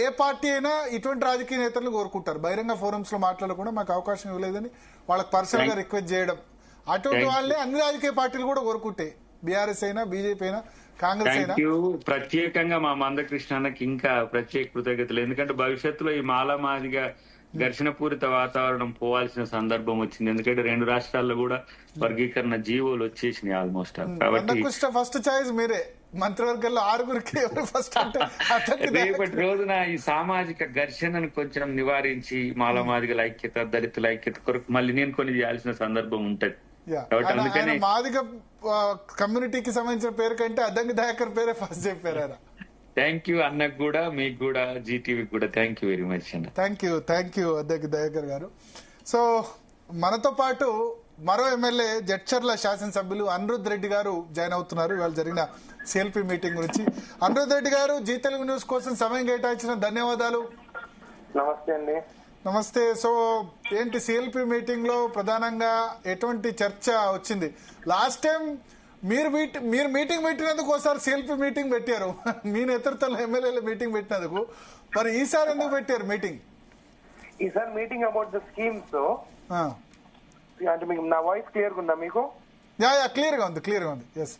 ఏ పార్టీ అయినా ఇటువంటి రాజకీయ నేతలను కోరుకుంటారు. బహిరంగ ఫోరమ్స్ లో మాట్లాడకుండా మాకు అవకాశం ఇవ్వలేదని వాళ్ళకి పర్సనల్ గా రిక్వెస్ట్ చేయడం, అటువంటి వాళ్ళే అన్ని రాజకీయ పార్టీలు కూడా కోరుకుంటాయి. బీఆర్ఎస్ అయినా బీజేపీ అయినా కాంగ్రెస్ అయినా. ప్రత్యేకంగా మా మందకృష్ణకి ఇంకా ప్రత్యేక కృతజ్ఞతలు. ఎందుకంటే భవిష్యత్తులో ఈ మాలామాదిగా ఘర్షణపూరిత వాతావరణం పోవాల్సిన సందర్భం వచ్చింది. ఎందుకంటే 2 రాష్ట్రాల్లో కూడా వర్గీకరణ జీవోలు వచ్చేసినాయి ఆల్మోస్ట్. కాబట్టి ఫస్ట్ చాయిస్ మీరే. మంత్రివర్గంలో 6గురికి ఎవరు ఫస్ట్ అంటే రేపటి రోజున ఈ సామాజిక ఘర్షణను కొంచెం నివారించి మాలమాదిగల ఐక్యత, దళితుల ఐక్యత కొరకు మళ్ళీ నేను కొన్ని చేయాల్సిన సందర్భం ఉంటది. కాబట్టి అందుకని మాదిగ కమ్యూనిటీకి సంబంధించిన పేరు కంటే అద్దంకి దయాకర్ పేరే ఫస్ట్ చెప్పారు ఆయన. థ్యాంక్ యూ అన్నకు కూడా, మీకు కూడా, జీటీవీకి కూడా థ్యాంక్ యూ వెరీ మచ్ అన్న. థ్యాంక్ యూ అద్దంకి దయాకర్ గారు. సో మనతో పాటు మరో ఎమ్మెల్యే జడ్చర్ల శాసనసభ్యులు అనిరుద్ రెడ్డి గారు జాయిన్ అవుతున్నారు ఇవాళ జరిగిన సిఎల్పి మీటింగ్ గురించి. అనిరుద్ రెడ్డి గారు, జీ తెలుగు న్యూస్ కోసం సమయం కేటాయించిన ధన్యవాదాలు. నమస్తే అండి. నమస్తే. సో ఏంటి సిఎల్పి మీటింగ్ లో ప్రధానంగా ఎటువంటి చర్చ వచ్చింది? లాస్ట్ టైం మీరు మీటింగ్ పెట్టినందుకు ఒకసారి సిఎల్పి మీటింగ్ పెట్టారు, మీ నేతృత్వంలో ఎమ్మెల్యేల మీటింగ్ పెట్టినందుకు. మరి ఈసారి ఎందుకు పెట్టారు మీటింగ్? ఈసారి మీటింగ్ అబౌట్ ద స్కీమ్స్. అంటే మీకు నా వాయిస్ క్లియర్ గా ఉందా మీకు? క్లియర్ గా ఉంది. ఎస్.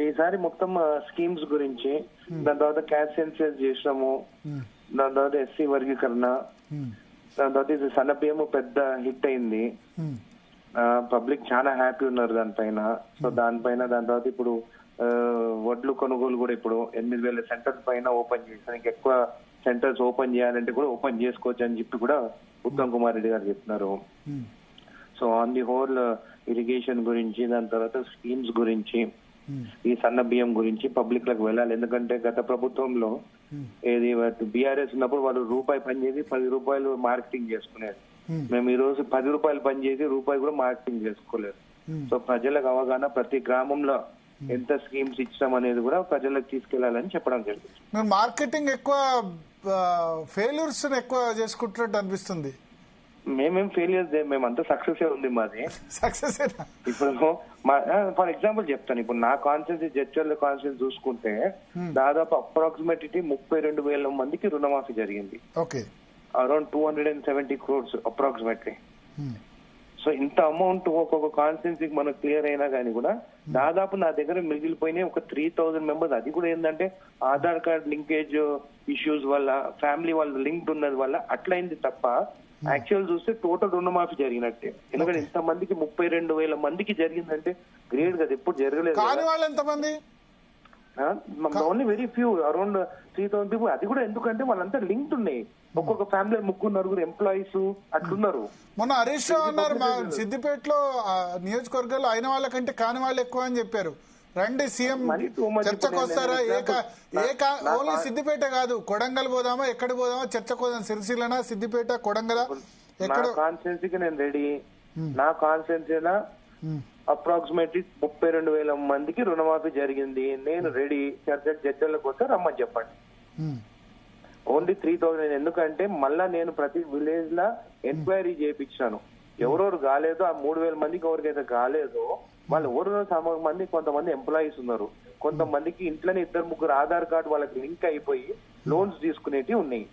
ఈసారి మొత్తం స్కీమ్స్ గురించి, దాని తర్వాత క్యాస్ట్ సెన్సస్ చేసినాము, దాని తర్వాత ఎస్సీ వర్గీకరణ, దాని తర్వాత ఇది సన్నబియ్యము పెద్ద హిట్ అయింది. పబ్లిక్ చాలా హ్యాపీ ఉన్నారు దానిపైన. సో దాని తర్వాత ఇప్పుడు వడ్లు కొనుగోలు కూడా ఇప్పుడు 8,000 సెంటర్స్ పైన ఓపెన్ చేశారు. ఇంకా ఎక్కువ సెంటర్స్ ఓపెన్ చేయాలంటే కూడా ఓపెన్ చేసుకోవచ్చు అని చెప్పి కూడా ఉత్తమ్ కుమార్ రెడ్డి గారు చెప్తున్నారు. So on the whole irrigation గురించి, దాని తర్వాత స్కీమ్స్ గురించి, ఈ సన్న బియ్యం గురించి పబ్లిక్ లకు వెళ్ళాలి. ఎందుకంటే గత ప్రభుత్వంలో ఏది బీఆర్ఎస్ ఉన్నప్పుడు వాళ్ళు రూపాయి పని చేసి 10 రూపాయలు మార్కెటింగ్ చేసుకునేది. మేము ఈ రోజు 10 రూపాయలు పని చేసి రూపాయి కూడా మార్కెటింగ్ చేసుకోలేదు. సో ప్రజలకు అవగాహన, ప్రతి గ్రామంలో ఎంత స్కీమ్స్ ఇచ్చాం అనేది కూడా ప్రజలకు తీసుకెళ్లాలని చెప్పడం జరిగింది. మీరు మార్కెటింగ్ ఎక్కువ ఫెయిల్యూర్స్ ఎక్కువ చేసుకుంటున్నట్టు అనిపిస్తుంది. మేమేం ఫెయిలియర్స్, మేమంతా సక్సెస్ ఉంది మాది. సక్సెస్ ఇప్పుడు ఫర్ ఎగ్జాంపుల్ చెప్తాను. ఇప్పుడు నా కాన్స్టిట్యూన్సీ జడ్చర్ల కాన్స్టిట్యూన్సీ చూసుకుంటే దాదాపు అప్రాక్సిమేట్లీ 32,000 మందికి రుణమాఫీ జరిగింది. Okay. Around 270 crores approximately. So ఇంత అమౌంట్ ఒక్కొక్క కాన్స్టిట్యూన్సీకి మనకు క్లియర్ అయినా కానీ కూడా దాదాపు నా దగ్గర మిగిలిపోయినాయి ఒక 3,000 మెంబర్స్. అది కూడా ఏంటంటే ఆధార్ కార్డ్ లింకేజ్ ఇష్యూస్ వల్ల, ఫ్యామిలీ వాళ్ళు లింక్డ్ ఉన్నది వల్ల అట్లయింది తప్ప యాక్చువల్ చూస్తే టోటల్ రుణమాఫీ జరిగినట్టే. ఎందుకంటే ఇంత మందికి 32,000 మందికి జరిగిందంటే గ్రేట్ కదా, ఎప్పుడు జరగలేదు. Only very few, around 3,000 people. అది కూడా ఎందుకంటే వాళ్ళంతా లింక్డ్ ఉన్నాయి. ఒక్కొక్క ఫ్యామిలీ 3-4 ఎంప్లాయీస్ అట్లున్నారు. మొన్న హరీష్ రావు అన్నారు సిద్దిపేటలో నియోజకవర్గాల్లో అయిన వాళ్ళకంటే కాని వాళ్ళు ఎక్కువ అని చెప్పారు. రండి సీఎం చర్చకు వస్తారా? ఓన్లీ సిద్దిపేట కాదు, కొడంగల్ పోదామా, ఎక్కడ పోదామా చర్చకు పోదాం? సిరిసిల్లనా, సిద్దిపేట, కొడంగల్, ఎక్కడ? కాన్స్టిట్యున్సీకి నేను రెడీ. నా కాన్స్టిట్యున్సీలో అప్రాక్సిమేట్లీ 32,000 మందికి రుణమాఫీ జరిగింది. నేను రెడీ. చర్చలకు వస్తే రమ్మని చెప్పండి. ఓన్లీ 3,000. ఎందుకంటే మళ్ళా నేను ప్రతి విలేజ్ లా ఎంక్వైరీ చేయించాను. ఎవరెవరు కాలేదో ఆ 3,000 మందికి ఎవరికైతే కాలేదో వాళ్ళు ఎవరు మంది, కొంతమంది ఎంప్లాయీస్ ఉన్నారు, కొంతమందికి ఇంట్లోనే 2-3 ఆధార్ కార్డు వాళ్ళకి లింక్ అయిపోయి లోన్స్ తీసుకునేటివి ఉన్నాయి.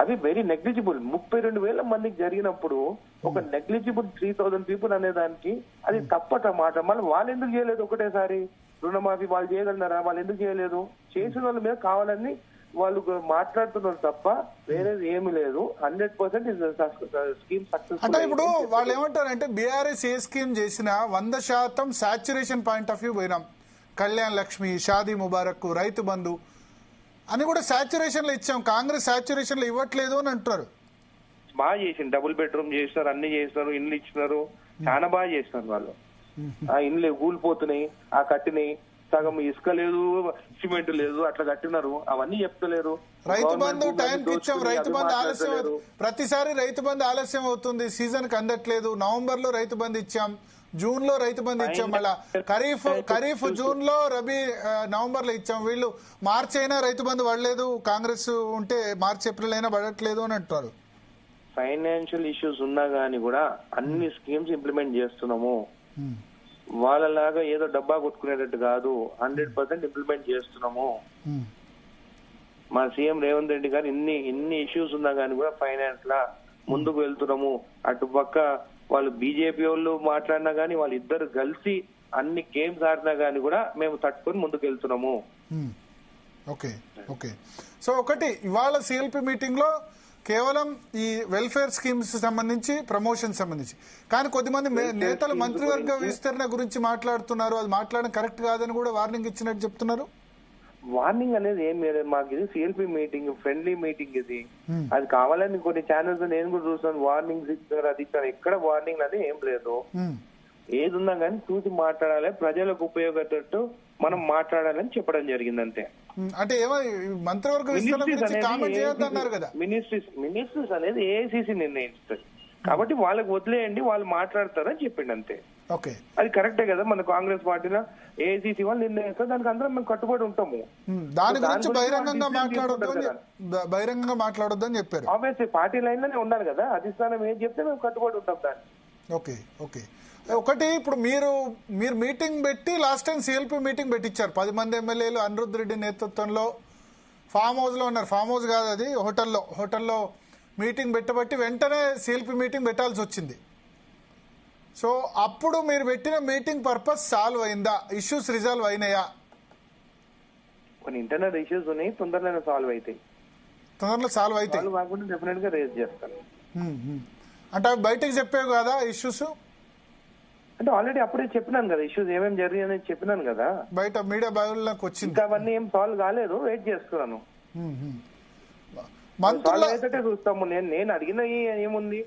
అవి వెరీ నెగ్లిజిబుల్. 32,000 మందికి జరిగినప్పుడు ఒక నెగ్లిజిబుల్ 3,000 పీపుల్ అనే దానికి అది తప్పటమాట. మళ్ళీ వాళ్ళు ఎందుకు చేయలేదు ఒకటేసారి రుణమాఫీ? వాళ్ళు చేయగలరా? వాళ్ళు ఎందుకు చేయలేదు? చేసిన వాళ్ళ మీద కావాలని వాళ్ళు మాట్లాడుతున్నారు తప్ప వేరేది ఏమి లేదు. 100% స్కీమ్ సక్సెస్. అంటే ఇప్పుడు వాళ్ళు ఏమంటారంటే బీఆర్ఎస్ ఏ స్కీమ్ చేసినా 100% సాచురేషన్ పాయింట్ ఆఫ్ వ్యూ పోయినాం. కళ్యాణ్ లక్ష్మి, షాదీ ముబారక్, రైతు బంధు అని కూడా సాచురేషన్ లో ఇచ్చాం, కాంగ్రెస్ సాచురేషన్ లో ఇవ్వట్లేదు అని అంటారు. బాగా చేసింది. డబుల్ బెడ్రూమ్ చేసినారు, అన్ని చేసినారు, ఇండ్లు ఇచ్చినారు, చాలా బాగా చేసినారు వాళ్ళు. ఆ ఇండ్లు కూలిపోతున్నాయి, ఆ కట్టినాయి, సగం ఇసుక లేదు, సిమెంట్ లేదు, అట్లా కట్టినారు. అవన్నీ చెప్తలేరు. రైతు బంధు టైంకి ఇచ్చాం, రైతు బంధు ఆలస్యం, ప్రతిసారి రైతు బంధు ఆలస్యం అవుతుంది, సీజన్ కి అందట్లేదు. నవంబర్ లో రైతు బంధు ఇచ్చాం, జూన్ లో రైతు బంధు ఇచ్చాం, మళ్ళా ఖరీఫ్ జూన్ లో, రబీ నవంబర్ లో ఇచ్చాం. వీళ్ళు మార్చి అయినా రైతు బంధు పడలేదు, కాంగ్రెస్ ఉంటే మార్చి ఏప్రిల్ అయినా పడట్లేదు అని అంటారు. ఫైనాన్షియల్ ఇష్యూస్ ఉన్నా గానీ కూడా అన్ని స్కీమ్స్ ఇంప్లిమెంట్ చేస్తున్నాము. వాళ్ళలాగా ఏదో డబ్బా కొట్టుకునేటట్టు కాదు, 100% ఇంప్లిమెంట్ చేస్తున్నాము. మా సీఎం రేవంత్ రెడ్డి గారు ఇన్ని ఇష్యూస్ ఉన్నా గానీ కూడా ఫైనాన్స్ లా ముందుకు వెళ్తున్నాము. అటుపక్క వాళ్ళు బీజేపీ వాళ్ళు మాట్లాడినా గానీ వాళ్ళిద్దరు కలిసి అన్ని గేమ్స్ ఆడినా గానీ కూడా మేము తట్టుకొని ముందుకు వెళ్తున్నాము. ఓకే. సో ఒకటి ఇవాళ సిఎల్పి మీటింగ్ లో కేవలం ఈ వెల్ఫేర్ స్కీమ్స్ సంబంధించి, ప్రమోషన్ సంబంధించి, కానీ కొద్దిమంది నేతలు మంత్రివర్గ విస్తరణ గురించి మాట్లాడుతున్నారు. అది మాట్లాడడం కరెక్ట్ కాదని కూడా వార్నింగ్ ఇచ్చినట్టు చెప్తున్నారు. వార్నింగ్ అనేది ఏం లేదు మాకు. ఇది సిఎల్పి మీటింగ్, ఫ్రెండ్లీ మీటింగ్ ఇది. అది కావాలని కొన్ని ఛానల్స్ నేను కూడా చూస్తాను, వార్నింగ్స్ ఇస్తారు, అది ఇస్తారు. ఎక్కడ వార్నింగ్ అనేది ఏం లేదు. ఏది ఉన్నా కానీ చూసి మాట్లాడాలి, ప్రజలకు ఉపయోగపడేటట్టు మనం మాట్లాడాలని చెప్పడం జరిగింది అంతే. అంటే ఏమో మంత్రివర్గ విస్తరణ గురించి కామెంట్ చేయొద్దన్నారు కదా. మినిస్ట్రీస్ అనేది ఏఐసిసి నిర్ణయిస్తుంది కాబట్టి వాళ్ళకి వదిలేయండి, వాళ్ళు మాట్లాడతారని చెప్పిండు అంతే. ఓకే, అది కరెక్టే కదా. మన కాంగ్రెస్ పార్టీలో ఏఐసిసి వాళ్ళు నిర్ణయిస్తారు, దానికి అందరం మేము కట్టుబడి ఉంటాము. దాని గురించి బహిరంగంగా మాట్లాడొద్దని చెప్పారు. ఆబ్వియస్లీ పార్టీ లైన్ లోనే ఉండాలి కదా, అధిష్టానం ఏం చెప్తే మేము కట్టుబడి ఉంటాం దాన్ని. Okay okay. ఒకటి, ఇప్పుడు మీరు మీటింగ్ పెట్టి లాస్ట్ టైం సిఎల్పి మీటింగ్ పెట్టించారు 10 మంది ఎమ్మెల్యేలు అనిరుద్ధ్ రెడ్డి నేతృత్వంలో. ఫామ్ హౌస్ లో ఉన్నారు, ఫామ్ హౌస్ కాదు అది, హోటల్లో మీటింగ్ పెట్టబట్టి వెంటనే సిఎల్పి మీటింగ్ పెట్టాల్సి వచ్చింది. సో అప్పుడు మీరు పెట్టిన మీటింగ్ పర్పస్ సాల్వ్ అయిందా? ఇష్యూస్ రిజాల్వ్ అయినాయా? కొన్ని ఇంటర్నల్ ఇష్యూస్ ఉన్నాయి, తొందరలో సాల్వ్ అవుతాయి. తొందరలో సాల్వ్ అవుతాయి కాకుండా డెఫినెట్ గా రేజ్ చేస్తాను. అంటే అవి బయటకు చెప్పేవి కదా ఇష్యూస్? అంటే ఆల్రెడీ అప్పుడే చెప్పినాను కదా ఇష్యూస్ ఏమేమి జరిగాయని చెప్పినాను కదా, బయట మీడియా బయలుకి వచ్చింది. ఇంకా అవన్నీ ఏం సాల్వ్ కాలేదు, వెయిట్ చేస్తున్నాను. అయితే చూస్తాము. నేను అడిగిన ఏముంది,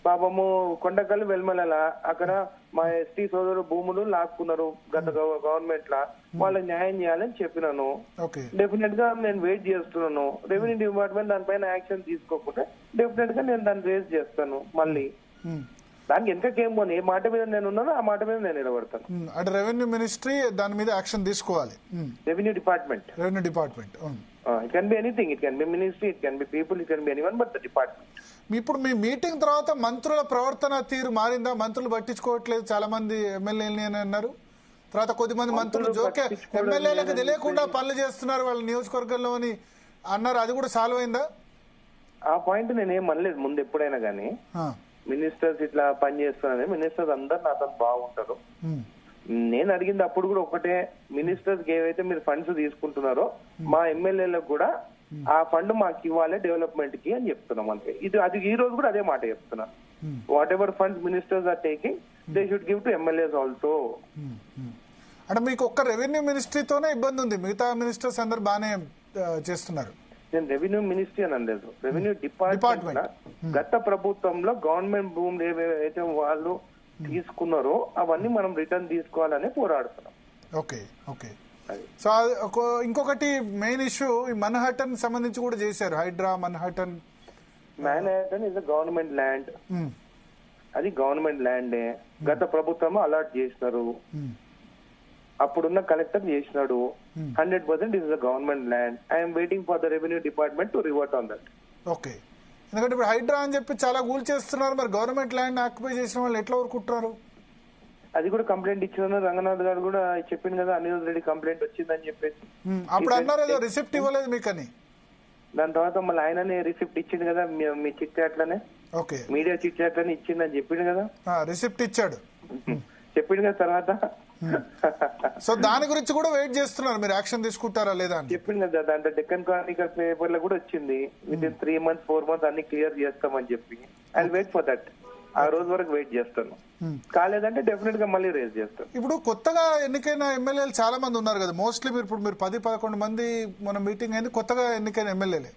పాపము కొండకల్లు వెల్మల అక్కడ మా ఎస్టీ సోదరు భూములు లాక్కున్నారు గత గవర్నమెంట్ లా, వాళ్ళకి న్యాయం చేయాలని చెప్పినాను. డెఫినెట్ గా నేను వెయిట్ చేస్తున్నాను. రెవెన్యూ డిపార్ట్మెంట్ దానిపైన యాక్షన్ తీసుకోకుండా డెఫినెట్ గా నేను దాన్ని రేజ్ చేస్తాను మళ్ళీ. దానికి ఎంతకేమో ఏ మాట మీద నేను ఉన్నానో ఆ మాట మీద నేను నిలబడతాను. అంటే రెవెన్యూ మినిస్ట్రీ దాని మీద యాక్షన్ తీసుకోవాలి. Revenue department it can be anything, it can be ministry, it can be people, it can be anyone but the department. ఇప్పుడు మీ మీటింగ్ తర్వాత మంత్రుల ప్రవర్తన తీరు మారిందా? మంత్రులు పట్టించుకోవట్లేదు చాలా మంది ఎమ్మెల్యేలని అని అన్నారు. తర్వాత కొద్దిమంది మంత్రులు జోకే ఎమ్మెల్యేలకు తెలియకుండా పనులు చేస్తున్నారు వాళ్ళ నియోజకవర్గంలో అని అన్నారు. అది కూడా సాల్వ్ అయిందా? ఆ పాయింట్ నేను ఏం అనలేదు ముందు ఎప్పుడైనా గానీ. మినిస్టర్స్ ఇట్లా పని చేస్తున్నారని, మినిస్టర్స్ అందరు నాతో బాగుంటారు. నేను అడిగింది అప్పుడు కూడా ఒకటే, మినిస్టర్స్ కి ఏవైతే మీరు ఫండ్స్ తీసుకుంటున్నారో మా ఎమ్మెల్యేలకు కూడా ఆ ఫండ్ మాకు ఇవ్వాలి డెవలప్మెంట్ కి అని చెప్తున్నాం అంతే. అది ఈ రోజు కూడా అదే మాట చెప్తున్నా. Whatever funds ministers are taking they should give to MLAs also. అంటే మీకు ఒక్క రెవెన్యూ మినిస్ట్రీతోనే ఇబ్బంది ఉంది, మిగతా మినిస్టర్స్ అందరు బాగానే చేస్తున్నారు. నేను రెవెన్యూ మినిస్ట్రీ అని అనలేదు, రెవెన్యూ డిపార్ట్మెంట్. గత ప్రభుత్వంలో గవర్నమెంట్ భూములు ఏవైతే వాళ్ళు తీసుకున్నారో అవన్నీ మనం రిటర్న్ తీసుకోవాలని పోరాడుతున్నాం. Okay okay. సో ఇంకొకటి మెయిన్ ఇష్యూ ఈ మన్హాటన్ సంబంధించి కూడా చేశారు. HYDRAA Manhattan is government land, అది గవర్నమెంట్ ల్యాండే. గత ప్రభుత్వం అలాట్ చేసినారు, అప్పుడున్న కలెక్టర్ చేసినాడు. 100% is the government land. I'm waiting for the revenue department to revert on that. Okay. ఎందుకంటే ఇప్పుడు హైడ్రా అని చెప్పి చాలా గూల్ చేస్తున్నారు, మరి గవర్నమెంట్ ల్యాండ్ ఆక్యుపై చేసిన వాళ్ళు ఎట్లా ఊరుకుంటున్నారు? అది కూడా కంప్లైంట్ ఇచ్చిన రంగనాథ్ గారు కూడా చెప్పింది కదా, అనిరుద్ధ్ రెడ్డి కంప్లైంట్ వచ్చిందని చెప్పేసి. అప్పుడు అన్నారు ఏదో రిసిప్ట్ ఇవ్వలేదు మీకు అని. దాని తర్వాత మళ్ళీ ఆయననే రిసిప్ట్ ఇచ్చింది కదా, మీ చిట్ చాట్లనే, మీడియా చిట్ చాట్లనే ఇచ్చిందని చెప్పింది కదా, రిసిప్ట్ ఇచ్చాడు చెప్పింది కదా. తర్వాత సో దాని గురించి కూడా వెయిట్ చేస్తున్నారు, మీరు యాక్షన్ తీసుకుంటారా లేదా అని చెప్పింది కదా. దాంట్లో డెక్కన్ క్రానికల్ పేపర్ లో కూడా వచ్చింది, విత్ ఇన్ 3 months 4 months అన్ని క్లియర్ చేస్తామని చెప్పి. I wait for that. ఆ రోజు వరకు వెయిట్ చేస్తాను, కాలేదంటే డెఫినెట్ గా మళ్ళీ రేజ్ చేస్తాను. ఇప్పుడు కొత్తగా ఎన్నికైన ఎమ్మెల్యేలు చాలా మంది ఉన్నారు కదా, మోస్ట్లీ మీరు 10-11 మంది మన మీటింగ్ అయింది కొత్తగా ఎన్నికైన ఎమ్మెల్యేలే.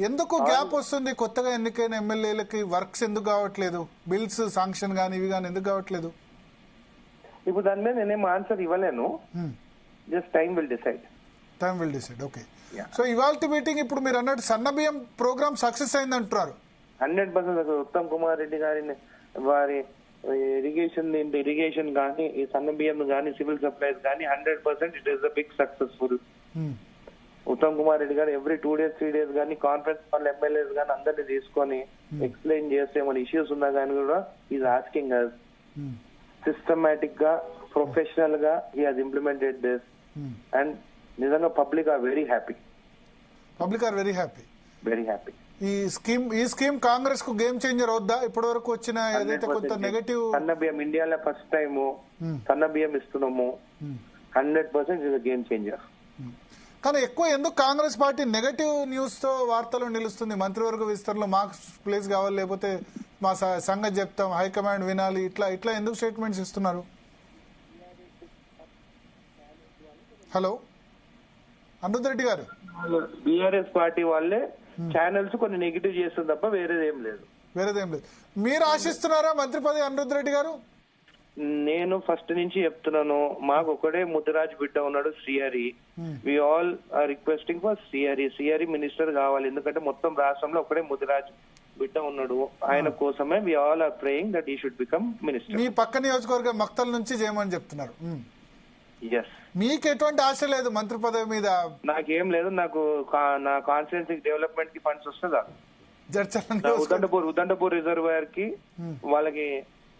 ఎందుకు గ్యాప్ వస్తుంది? కొత్తగా ఎన్నికైన ఎమ్మెల్యేలకి వర్క్స్ ఎందుకు కావట్లేదు? బిల్స్ శాంక్షన్ గానీ ఇవి గానీ ఎందుకు కావట్లేదు? ఇప్పుడు దాని మీద నేనేం ఆన్సర్ ఇవ్వలేను, just time will decide. Okay. So ఇవాల్టి మీటింగ్ ఇప్పుడు మీరు అన్నట్టు సన్నబియ్యం ప్రోగ్రామ్ సక్సెస్ అయింది అంటున్నారు. 100% ఉత్తమ్ కుమార్ రెడ్డి గారి వారి ఇరిగేషన్ కానీ, ఈ సన్నబియ్యం కానీ, సివిల్ సప్లైస్ కానీ 100% it is the big successful. Uttam Kumar Reddy గారు ఎవ్రీ 2 days 3 days కానీ కాన్ఫరెన్స్ వాళ్ళ ఎమ్మెల్యేస్ కానీ అందరినీ తీసుకొని ఎక్స్ప్లెయిన్ చేస్తే ఏమైనా ఇష్యూస్ ఉన్నా కానీ కూడా ఈజ్ ఆస్కింగ్ అస్ సిస్టమాటిక్ గా, ప్రొఫెషనల్ గా he has implemented this and నిజంగా పబ్లిక్ ఆర్ వెరీ హ్యాపీ. ఈ స్కీమ్ కాంగ్రెస్ కు గేమ్ చేంజర్ అవుద్దా? ఇప్పటి వరకు వచ్చిన ఏదైతే కొంత నెగటివ్, సన్నబియ్యం ఇండియాలో ఫస్ట్ టైం సన్నబియ్యం ఇస్తున్నాము, 100% గేమ్ చేంజర్. కానీ ఎక్కువ ఎందుకు కాంగ్రెస్ పార్టీ నెగటివ్ న్యూస్ తో వార్తలు నిలుస్తుంది? మంత్రివర్గ విస్తరణలో మాకు ప్లేస్ కావాలి, లేకపోతే మా సంగతి చెప్తాం, హైకమాండ్ వినాలి, ఇట్లా ఎందుకు స్టేట్మెంట్స్ ఇస్తున్నారు? హలో అనిరుద్ రెడ్డి గారు. బీఆర్ఎస్ పార్టీ వాళ్ళే ఛానల్స్ కొన్ని నెగిటివ్ చేస్తుంది తప్ప వేరేదేం లేదు. మీరు ఆశిస్తున్నారా మంత్రి పదవి అనిరుద్ రెడ్డి గారు? నేను ఫస్ట్ నుంచి చెప్తున్నాను, మాకు ఒకడే ముదిరాజ్ బిడ్డ ఉన్నాడు Srihari. We all are requesting for Srihari minister కావాలి. ఎందుకంటే మొత్తం రాష్ట్రంలో ఒకడే ముదిరాజ్ బిడ్డ ఉన్నాడు. ఆయన కోసమే we all are praying that he should become minister. మీ పక్క నియోజకవర్గం మక్తల్ నుంచి చేయమని చెప్తున్నారు. ఎస్. మీకు ఎటువంటి ఆశ లేదు మంత్రి పదవి మీద? నాకేం లేదు. నాకు నా కాన్స్టిట్యున్సీ డెవలప్మెంట్ కి ఫండ్స్ వస్తుందా? ఉదండపూర్ రిజర్వాయర్ కి వాళ్ళకి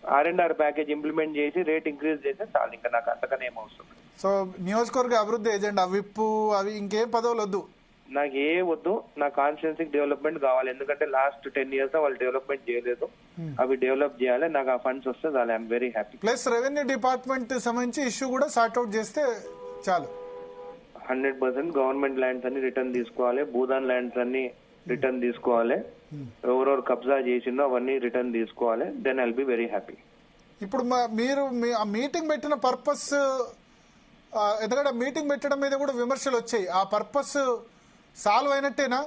R&R ప్యాకేజ్ ఇంప్లిమెంట్ చేసి రేట్ ఇంక్రీజ్ చేస్తే చాలు. ఇంకా నాకు అంతకనే ఏం అవసరం. సో నియోజకవర్గ అభివృద్ధి ఏజెండా, విప్పు, అవి ఇంకేం పదవులు వద్దు? నాకు ఏ వద్దు. నా కాన్స్టిట్యున్సీకి డెవలప్మెంట్ కావాలి. ఎందుకంటే లాస్ట్ 10 years వాళ్ళు డెవలప్మెంట్ చేయలేదు. అవి డెవలప్ చేయాలి. నాకు ఆ ఫండ్స్ వస్తే చాలు. I'm very happy. Plus revenue department సంబంధించి ఇష్యూ కూడా సార్ట్అవుట్ చేస్తే చాలు. 100% గవర్నమెంట్ ల్యాండ్స్ అన్ని రిటర్న్ తీసుకోవాలి. భూదాన్ ల్యాండ్స్ అన్ని రిటర్న్ తీసుకోవాలి. ఎవరెవరు కబ్జా చేసిండో అవన్నీ రిటర్న్ తీసుకోవాలి. Then I'll be very happy. ఇప్పుడు మీరు మీటింగ్ పెట్టిన పర్పస్, ఎందుకంటే మీటింగ్ పెట్టడం మీద కూడా విమర్శలు వచ్చాయి, ఆ పర్పస్ సాల్వ్ అయినట్టేనా?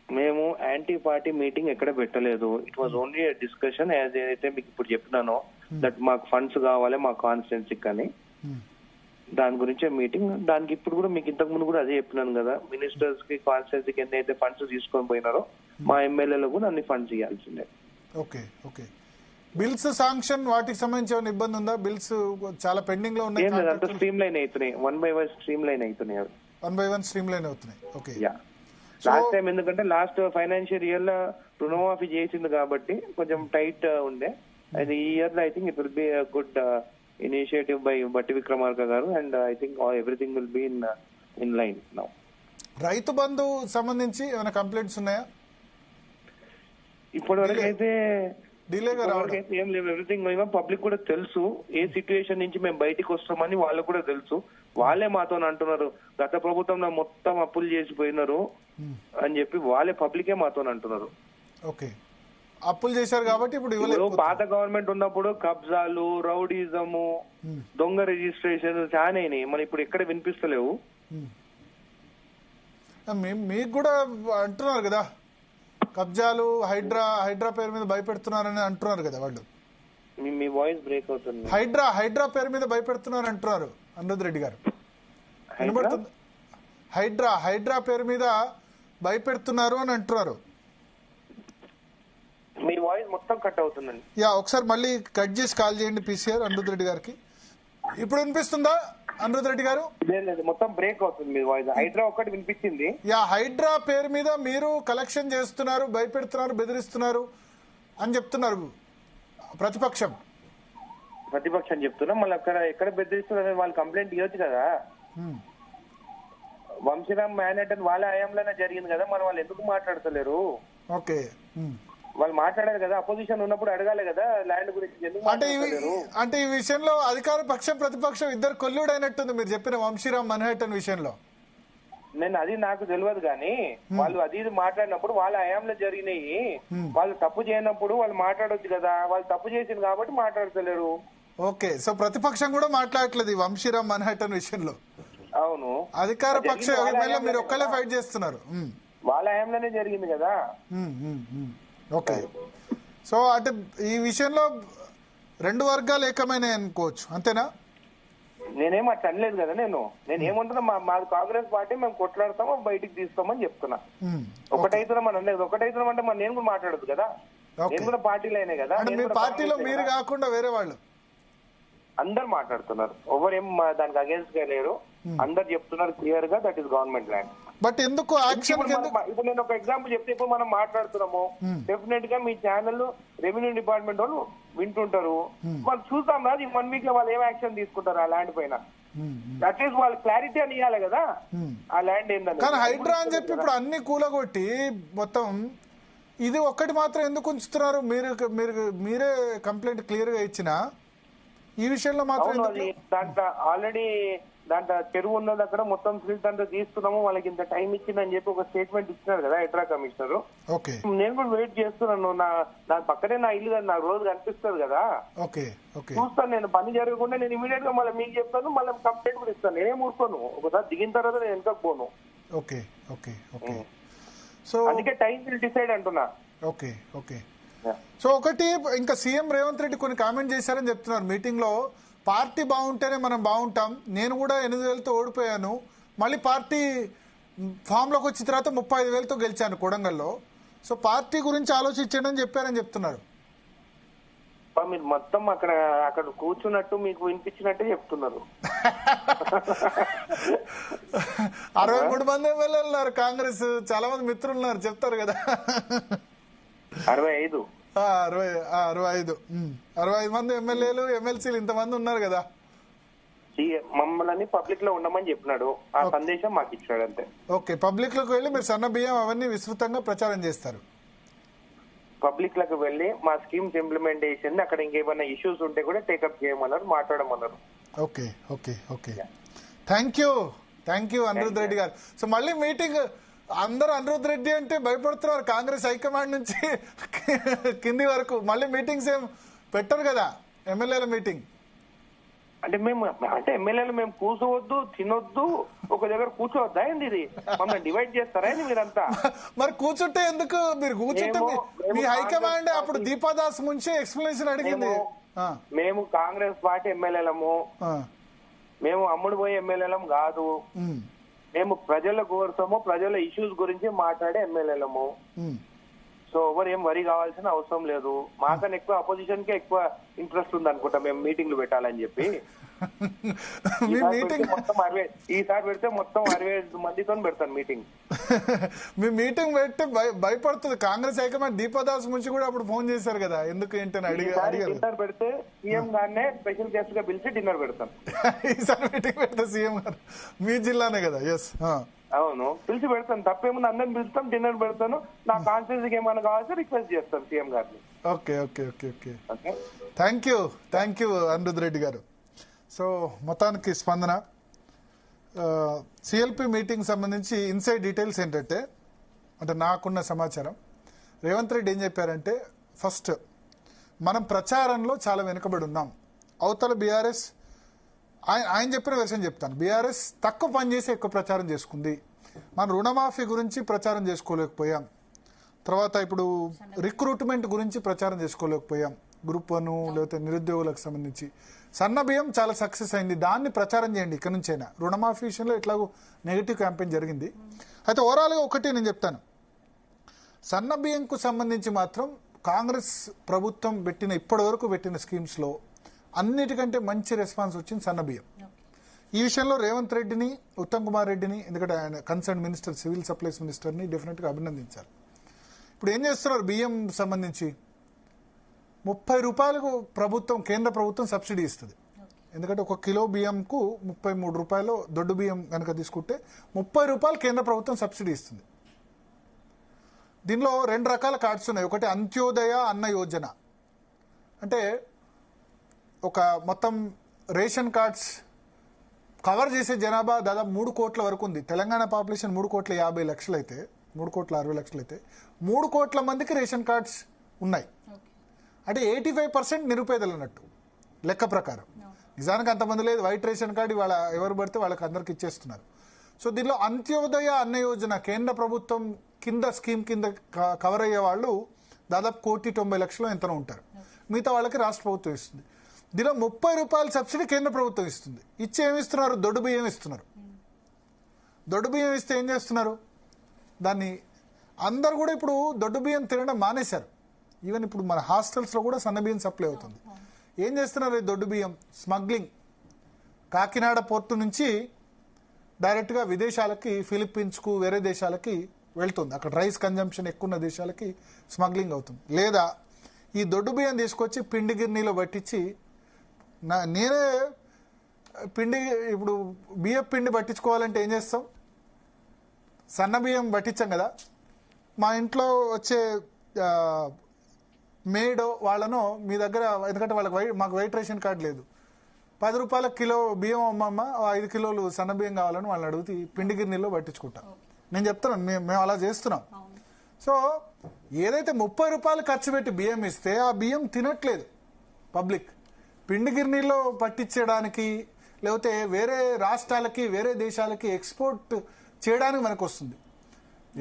మేము యాంటీ పార్టీ మీటింగ్ ఎక్కడ పెట్టలేదు. It was only discussion. As ఏదైతే మీకు ఇప్పుడు చెప్పినానో దట్ మాకు ఫండ్స్ కావాలి మా కాన్స్టిట్యున్సీకి అని, దాని గురించే మీటింగ్. దానికి ఇప్పుడు కూడా మీకు ఇంతకు ముందు కూడా అదే చెప్పినాను కదా, మినిస్టర్స్ కి కాన్స్టిట్యున్సీకి ఎన్నైతే ఫండ్స్ తీసుకొని పోయినారో మా ఎమ్మెల్యేలకు కూడా అన్ని ఫండ్స్ ఇవ్వాల్సిందే. ఓకే. బిల్స్ శాంక్షన్ వాటికి సంబంధించి ఏమైనా ఇబ్బంది ఉందా? బిల్స్ చాలా పెండింగ్ లో ఉన్నాయి. స్ట్రీమ్ లైన్ అవుతున్నాయి. 1 by 1 స్ట్రీమ్ లైన్ అవుతున్నాయి. 1 by 1 స్ట్రీమ్ లైన్ అవుతున్నాయి. ఓకే. లాస్ట్ టైం ఎందుకంటే లాస్ట్ ఫైనాన్షియల్ ఇయర్ లో రుణమాఫీ చేసింది కాబట్టి కొంచెం టైట్ ఉండే. అది ఈ ఇయర్ లో I think it will be good initiative by బట్టి విక్రమార్క గారు. And I think everything will be in line now. Rythu Bandhu సంబంధించి ఏమైనా కంప్లైంట్స్ ఉన్నాయా? ఇప్పటి వరకు అయితే ఏం లేవు. ఎవ్రీథింగ్ పబ్లిక్ కూడా తెలుసు ఏ సిచ్యువేషన్ నుంచి మేము బయటికి వస్తామని వాళ్ళకు కూడా తెలుసు. వాళ్ళే మాతో అంటున్నారు గత ప్రభుత్వంలో మొత్తం అప్పులు చేసిపోయినారు అని చెప్పి వాళ్ళే పబ్లికే మాతో అంటున్నారు. ఓకే, అప్పులు చేశారు కాబట్టి ఇప్పుడు పాత గవర్నమెంట్ ఉన్నప్పుడు కబ్జాలు, రౌడీజము, దొంగ రిజిస్ట్రేషన్ చాలా అయినాయి. మన ఇప్పుడు ఎక్కడ వినిపిస్తలేవు. మీకు కూడా అంటున్నారు కదా కబ్జాలు, హైడ్రా పేరు మీద భయపెడుతున్నారని అంటున్నారు కదా వాళ్ళు. మీ వాయిస్ బ్రేక్ అవుతుంది. హైడ్రా పేరు మీద భయపెడుతున్నారు అంటున్నారు అనిరుద్ రెడ్డి గారు. వినబడుతుంది? హైడ్రా పేరు మీద భయపెడుతున్నారు అని అంటున్నారు. మీ వాయిస్ మొత్తం కట్ అవుతుందండి. ఒకసారి మళ్ళీ కట్ చేసి కాల్ చేయండి పీసీఆర్ అనిరుద్ రెడ్డి గారికి. ఇప్పుడు వినిపిస్తుందా అనిరుద్ రెడ్డి గారు? మొత్తం బ్రేక్ అవుతుంది మీ వాయిస్. హైడ్రా ఒకటి వినిపించింది. హైడ్రా పేరు మీద మీరు కలెక్షన్ చేస్తున్నారు, భయపెడుతున్నారు, బెదిరిస్తున్నారు అని చెప్తున్నారు ప్రతిపక్షం చెప్తున్నా. మళ్ళీ ఎక్కడ బెదిరిస్తున్నారు వాళ్ళు కంప్లైంట్ ఇవ్వచ్చు కదా. వంశీరామ్ మ్యాన్హట్టన్ వాళ్ళ హయాంలోనే జరిగింది కదా, మరి వాళ్ళు ఎందుకు మాట్లాడతలేరు? ఓకే, వాళ్ళు మాట్లాడారు కదా, అపోజిషన్ ఉన్నప్పుడు అడగాలి కదా ల్యాండ్ గురించి. అంటే ఈ విషయంలో అధికార పక్షం ప్రతిపక్షం ఇద్దరు కొల్లుడైనట్టుంది మీరు చెప్పిన వంశీరామ్ మన్హట్టన్ విషయంలో. అది నాకు తెలియదు కానీ వాళ్ళు అది మాట్లాడినప్పుడు వాళ్ళ హయాంలో జరిగినాయి. వాళ్ళు తప్పు చేయనప్పుడు వాళ్ళు మాట్లాడొచ్చు కదా. వాళ్ళు తప్పు చేసింది కాబట్టి మాట్లాడతలేరు. ఓకే, సో ప్రతిపక్షం కూడా మాట్లాడట్లేదు ఈ వంశీరామ్ మన్హట్టన్ విషయంలో. అవును, అధికార పక్షం మీరు ఒక్కలే ఫైట్ చేస్తున్నారు. వాళ్ళ హయాంలోనే జరిగింది కదా. ఓకే, సో అంటే ఈ విషయంలో రెండు వర్గాలు ఏకమైన అనుకోవచ్చు, అంతేనా? నేనేం అట్లా అనలేదు కదా. నేనేమంటున్నా మా కాంగ్రెస్ పార్టీ మేము కొట్లాడతామో బయటికి తీస్తామని చెప్తున్నా. ఒకటైతున్నాం అని అనలేదు. ఒకటైతున్నాం అంటే నేను కూడా మాట్లాడదు కదా. నేను కూడా పార్టీలో అయినా కదా. పార్టీలో మీరు కాకుండా వేరే వాళ్ళు అందరు మాట్లాడుతున్నారు. ఎవరేం దానికి అగేన్స్ట్ గా లేరు. అందరు చెప్తున్నారు క్లియర్ గా that is government land. But ఎందుకు ఇప్పుడు నేను ఒక ఎగ్జాంపుల్ చెప్తే ఇప్పుడు మనం మాట్లాడుతున్నాము, డెఫినెట్ గా మీ ఛానల్ రెవెన్యూ డిపార్ట్మెంట్ వాళ్ళు వింటుంటారు. వాళ్ళు చూద్దాం రాదు ఈ 1 week లో వాళ్ళు ఏం యాక్షన్ తీసుకుంటారు ఆ ల్యాండ్ పైన. అట్లీస్ట్ వాళ్ళు క్లారిటీ అని ఇవ్వాలి కదా ఆ ల్యాండ్ ఏంటని. కానీ హైడ్రా అని చెప్పి ఇప్పుడు అన్ని కూలగొట్టి మొత్తం ఇది ఒక్కటి మాత్రం ఎందుకు ఉంచుతున్నారు? మీరే కంప్లైంట్ క్లియర్ గా ఇచ్చినా ఈ విషయంలో మాత్రం అవును, ఎందుకు? అది దాంట్లో ఆల్రెడీ దాంట్లో చెరువు ఉన్నది అక్కడ మొత్తం ఫిల్ట్ అంతా తీస్తున్నాము, వాళ్ళకి ఇంత టైం ఇచ్చిందని చెప్పి ఒక స్టేట్మెంట్ ఇచ్చినారు కదా హైడ్రా కమిషనర్. ఓకే నేను కూడా వెయిట్ చేస్తున్నాను. నా పక్కనే నా ఇల్లు కదా, నాకు రోజు కనిపిస్తుంది కదా, ఓకే ఓకే చూస్తాను. నేను పని జరగకుండా నేను ఇమీడియట్ గా మళ్ళీ మీకు చెప్తాను, మళ్ళీ కంప్లైంట్ కూడా ఇస్తాను. నేనేం ఊరుకోను, ఒకసారి దిగిన తర్వాత నేను వెనకకు పోను. ఓకే ఓకే ఓకే సో అందుకే టైం విల్ డిసైడ్ అంటున్నా. ఓకే ఓకే సో ఒకటి, ఇంకా సీఎం రేవంత్ రెడ్డి కొన్ని కామెంట్ చేశారని చెప్తున్నారు మీటింగ్ లో. పార్టీ బాగుంటేనే మనం బాగుంటాం, నేను కూడా 8,000తో ఓడిపోయాను, మళ్ళీ పార్టీ ఫామ్ లోకి వచ్చిన తర్వాత 35,000తో గెలిచాను కొడంగల్లో, సో పార్టీ గురించి ఆలోచించండి అని చెప్పారని చెప్తున్నారు. మీరు మొత్తం అక్కడ కూర్చున్నట్టు మీకు వినిపించినట్టే చెప్తున్నారు. 63 మంది ఎమ్మెల్యేలు ఉన్నారు కాంగ్రెస్, చాలా మంది మిత్రులు ఉన్నారు, చెప్తారు కదా. 65 65 మంది ఎమ్మెల్యేలు ఎమ్మెల్సీలు ఇంతమంది ఉన్నారు కదా. మమ్మల్ని పబ్లిక్ లో ఉండమని చెప్పినాడు, ఆ సందేశం మాకు ఇచ్చాడు అంతే. ఓకే, పబ్లిక్ లోకి వెళ్ళి మీరు సన్న బియ్యం అవన్నీ విస్తృతంగా ప్రచారం చేస్తారు. పబ్లిక్ లకు వెళ్ళి మా స్కీమ్స్ ఇంప్లిమెంటేషన్, అక్కడ ఇంకేమైనా ఇష్యూస్ ఉంటే కూడా టేకప్ చేయమన్నారు, మాట్లాడమన్నారు. Okay okay okay thank you Anirudh Reddy garu. So మళ్ళీ మీటింగ్ అందరూ అనిరుద్ రెడ్డి అంటే భయపడుతున్నారు కాంగ్రెస్ హైకమాండ్ నుంచి కింది వరకు. మళ్ళీ మీటింగ్స్ ఏం పెట్టరు కదా, ఎమ్మెల్యేల మీటింగ్. అంటే ఎమ్మెల్యేలు మేము కూర్చోవద్దు, తినొద్దు, ఒక దగ్గర కూర్చోవద్దా ఏంది? ఇది మమ్మల్ని డివైడ్ చేస్తారా ఏంది మీరంతా? మరి కూర్చుంటే ఎందుకు? మీరు కూర్చుంటే మీ హైకమాండ్ అప్పుడు దీపాదాస్ ముంచి ఎక్స్ప్లెనేషన్ అడిగింది. మేము కాంగ్రెస్ పార్టీ ఎమ్మెల్యేలము, మేము అమ్ముడు పోయే ఎమ్మెల్యేలం కాదు. మేము ప్రజల కోసము, ప్రజల ఇష్యూస్ గురించి మాట్లాడే ఎమ్మెల్యేలము. సో ఎవరు ఏం వరి కావాల్సిన అవసరం లేదు. మాకన్నా ఎక్కువ అపోజిషన్ కే ఎక్కువ ఇంట్రెస్ట్ ఉంది అనుకుంటా మేము మీటింగ్లు పెట్టాలని చెప్పి. ఈసారి పెడితే మొత్తం 65 మందితో పెడతాను మీటింగ్. మీ మీటింగ్ పెడితే భయపడుతుంది కాంగ్రెస్ హైకమాండ్. దీపాదాస్ నుంచి కూడా అప్పుడు ఫోన్ చేశారు కదా, ఎందుకు ఏంటని అడిగారు. డిన్నర్ పెడితే సీఎం గారినే స్పెషల్ గెస్ట్ గా పిలిచి డిన్నర్ పెడతాను. ఈసారి మీటింగ్ పెడితే సీఎం గారు మీ జిల్లానే కదా. ఎస్ అవును, పిలిచి పెడతాను, తప్పేముంది, అందరిని పిలుస్తాం, డిన్నర్ పెడతాను. నా కాన్స్టిట్యూన్సీకి ఏమైనా కావాల్సి రిక్వెస్ట్ చేస్తాను సీఎం గారిని. Okay okay okay okay thank you Anirudh Reddy garu. So మొత్తానికి స్పందన సిఎల్పి మీటింగ్ సంబంధించి ఇన్సైడ్ డీటెయిల్స్ ఏంటంటే, అంటే నాకున్న సమాచారం, రేవంత్ రెడ్డి ఏం చెప్పారంటే, ఫస్ట్ మనం ప్రచారంలో చాలా వెనుకబడి ఉన్నాం. అవతల బీఆర్ఎస్ ఆయన చెప్పిన వెర్షన్ చెప్తాను. బీఆర్ఎస్ తక్కువ పని చేసి ఎక్కువ ప్రచారం చేసుకుంది. మనం రుణమాఫీ గురించి ప్రచారం చేసుకోలేకపోయాం. తర్వాత ఇప్పుడు రిక్రూట్మెంట్ గురించి ప్రచారం చేసుకోలేకపోయాం. గ్రూప్ 1 లేకపోతే నిరుద్యోగులకు సంబంధించి. సన్న బియ్యం చాలా సక్సెస్ అయింది, దాన్ని ప్రచారం చేయండి ఇక్కడి నుంచైనా. రుణమాఫీ విషయంలో ఎట్లాగో నెగిటివ్ క్యాంపెయిన్ జరిగింది. అయితే ఓవరాల్గా ఒకటి నేను చెప్తాను, సన్న బియ్యంకు సంబంధించి మాత్రం కాంగ్రెస్ ప్రభుత్వం ఇప్పటి వరకు పెట్టిన స్కీమ్స్లో అన్నిటికంటే మంచి రెస్పాన్స్ వచ్చింది సన్న బియ్యం. ఈ విషయంలో రేవంత్ రెడ్డిని, ఉత్తమ్ కుమార్ రెడ్డిని, ఎందుకంటే ఆయన కన్సర్న్ మినిస్టర్, సివిల్ సప్లైస్ మినిస్టర్ని డెఫినెట్గా అభినందించాలి. ఇప్పుడు ఏం చేస్తున్నారు, బియ్యం సంబంధించి 30 రూపాయలకు కేంద్ర ప్రభుత్వం సబ్సిడీ ఇస్తుంది. ఎందుకంటే 1 కిలో బియ్యంకు 33 రూపాయలు, దొడ్డు బియ్యం కనుక తీసుకుంటే 30 రూపాయలు కేంద్ర ప్రభుత్వం సబ్సిడీ ఇస్తుంది. దీనిలో 2 రకాల కార్డ్స్ ఉన్నాయి. ఒకటి అంత్యోదయ అన్న యోజన, అంటే ఒక మొత్తం రేషన్ కార్డ్స్ కవర్ చేసే జనాభా దాదాపు 3 కోట్ల వరకు ఉంది. తెలంగాణ పాపులేషన్ 3,50,00,000 అయితే, 3,60,00,000 అయితే 3 కోట్ల మందికి రేషన్ కార్డ్స్ ఉన్నాయి. అంటే 85% నిరుపేదలు అన్నట్టు లెక్క ప్రకారం. నిజానికి అంతమంది లేదు. వైట్ రేషన్ కార్డు ఇవాళ ఎవరు పడితే వాళ్ళకి అందరికి ఇచ్చేస్తున్నారు. సో దీనిలో అంత్యోదయ అన్న యోజన కేంద్ర ప్రభుత్వం స్కీమ్ కింద కవర్ అయ్యే వాళ్ళు దాదాపు 1,90,00,000 ఎంతనో ఉంటారు. మిగతా వాళ్ళకి రాష్ట్ర ప్రభుత్వం ఇస్తుంది. దీనిలో 30 రూపాయల సబ్సిడీ కేంద్ర ప్రభుత్వం ఇస్తుంది. ఇచ్చి ఏమి ఇస్తున్నారు, దొడ్డు బియ్యం ఇస్తున్నారు. దొడ్డు బియ్యం ఇస్తే ఏం చేస్తున్నారు, దాన్ని అందరు కూడా ఇప్పుడు దొడ్డు బియ్యం తినడం మానేశారు. ఈవెన్ ఇప్పుడు మన హాస్టల్స్లో కూడా సన్న బియ్యం సప్లై అవుతుంది. ఏం చేస్తున్నారు, దొడ్డు బియ్యం స్మగ్లింగ్, కాకినాడ పోర్టు నుంచి డైరెక్ట్గా విదేశాలకి, ఫిలిప్పీన్స్కు, వేరే దేశాలకి వెళ్తుంది. అక్కడ రైస్ కన్జంప్షన్ ఎక్కువ ఉన్న దేశాలకి స్మగ్లింగ్ అవుతుంది. లేదా ఈ దొడ్డు బియ్యం తీసుకొచ్చి పిండి గిర్నీలో పట్టించి, నేనే ఇప్పుడు బియ్యం పిండి పట్టించుకోవాలంటే ఏం చేస్తాం, సన్న బియ్యం పట్టించాం కదా, మా ఇంట్లో వచ్చే మేడో వాళ్ళనో మీ దగ్గర, ఎందుకంటే మాకు వైట్ రేషన్ కార్డు లేదు, 10 రూపాయల కిలో బియ్యం అమ్మమ్మ 5 కిలోలు సన్న బియ్యం కావాలని వాళ్ళని అడిగితే పిండి గిన్నెలో పట్టించుకుంటాం. నేను చెప్తున్నాను, మేము అలా చేస్తున్నాం. సో ఏదైతే 30 రూపాయలు ఖర్చు పెట్టి బియ్యం ఇస్తే ఆ బియ్యం తినట్లేదు పబ్లిక్. పిండి గిన్నెలో పట్టించడానికి లేకపోతే వేరే రాష్ట్రాలకి వేరే దేశాలకి ఎక్స్పోర్ట్ చేయడానికి మనకు వస్తుంది.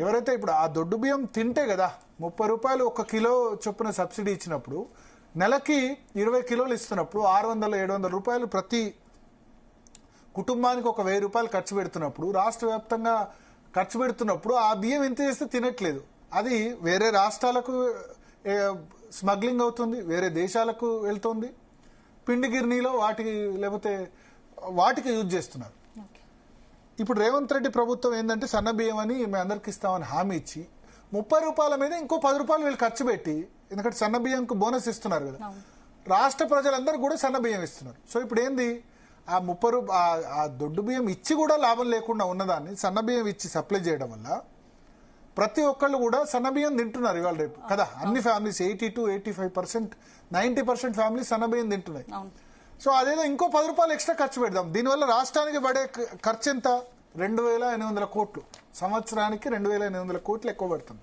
ఎవరైతే ఇప్పుడు ఆ దొడ్డు బియ్యం తింటే కదా 30 రూపాయలు 1 కిలో చొప్పున సబ్సిడీ ఇచ్చినప్పుడు నెలకి 20 కిలోలు ఇస్తున్నప్పుడు 600-700 రూపాయలు ప్రతి కుటుంబానికి 1000 రూపాయలు ఖర్చు పెడుతున్నప్పుడు రాష్ట్ర వ్యాప్తంగా ఖర్చు పెడుతున్నప్పుడు ఆ బియ్యం ఎంత చేస్తే తినట్లేదు. అది వేరే రాష్ట్రాలకు స్మగ్లింగ్ అవుతుంది, వేరే దేశాలకు వెళ్తుంది. పిండి గిర్నీలో వాటికి యూజ్ చేస్తున్నారు. ఇప్పుడు రేవంత్ రెడ్డి ప్రభుత్వం ఏంటంటే సన్న బియ్యం అని మేము అందరికి ఇస్తామని హామీ ఇచ్చి 30 రూపాయల మీద ఇంకో 10 రూపాయలు వీళ్ళు ఖర్చు పెట్టి, ఎందుకంటే సన్న బియ్యంకు బోనస్ ఇస్తున్నారు కదా, రాష్ట్ర ప్రజలందరూ కూడా సన్న బియ్యం ఇస్తున్నారు. సో ఇప్పుడు ఏంది, ఆ 30 ఆ దొడ్డు బియ్యం ఇచ్చి కూడా లాభం లేకుండా ఉన్నదాన్ని సన్న బియ్యం ఇచ్చి సప్లై చేయడం వల్ల ప్రతి ఒక్కళ్ళు కూడా సన్న బియ్యం తింటున్నారు ఇవాళ రేపు కదా. అన్ని ఫ్యామిలీస్ 80-85%, 90% ఫ్యామిలీస్ సన్న బియ్యం తింటున్నాయి. సో అదేదో ఇంకో 10 రూపాయలు ఎక్స్ట్రా ఖర్చు పెడదాం. దీనివల్ల రాష్ట్రానికి పడే ఖర్చు ఎంత? 2,800 కోట్లు. సంవత్సరానికి 2,800 కోట్లు ఎక్కువ పడుతుంది.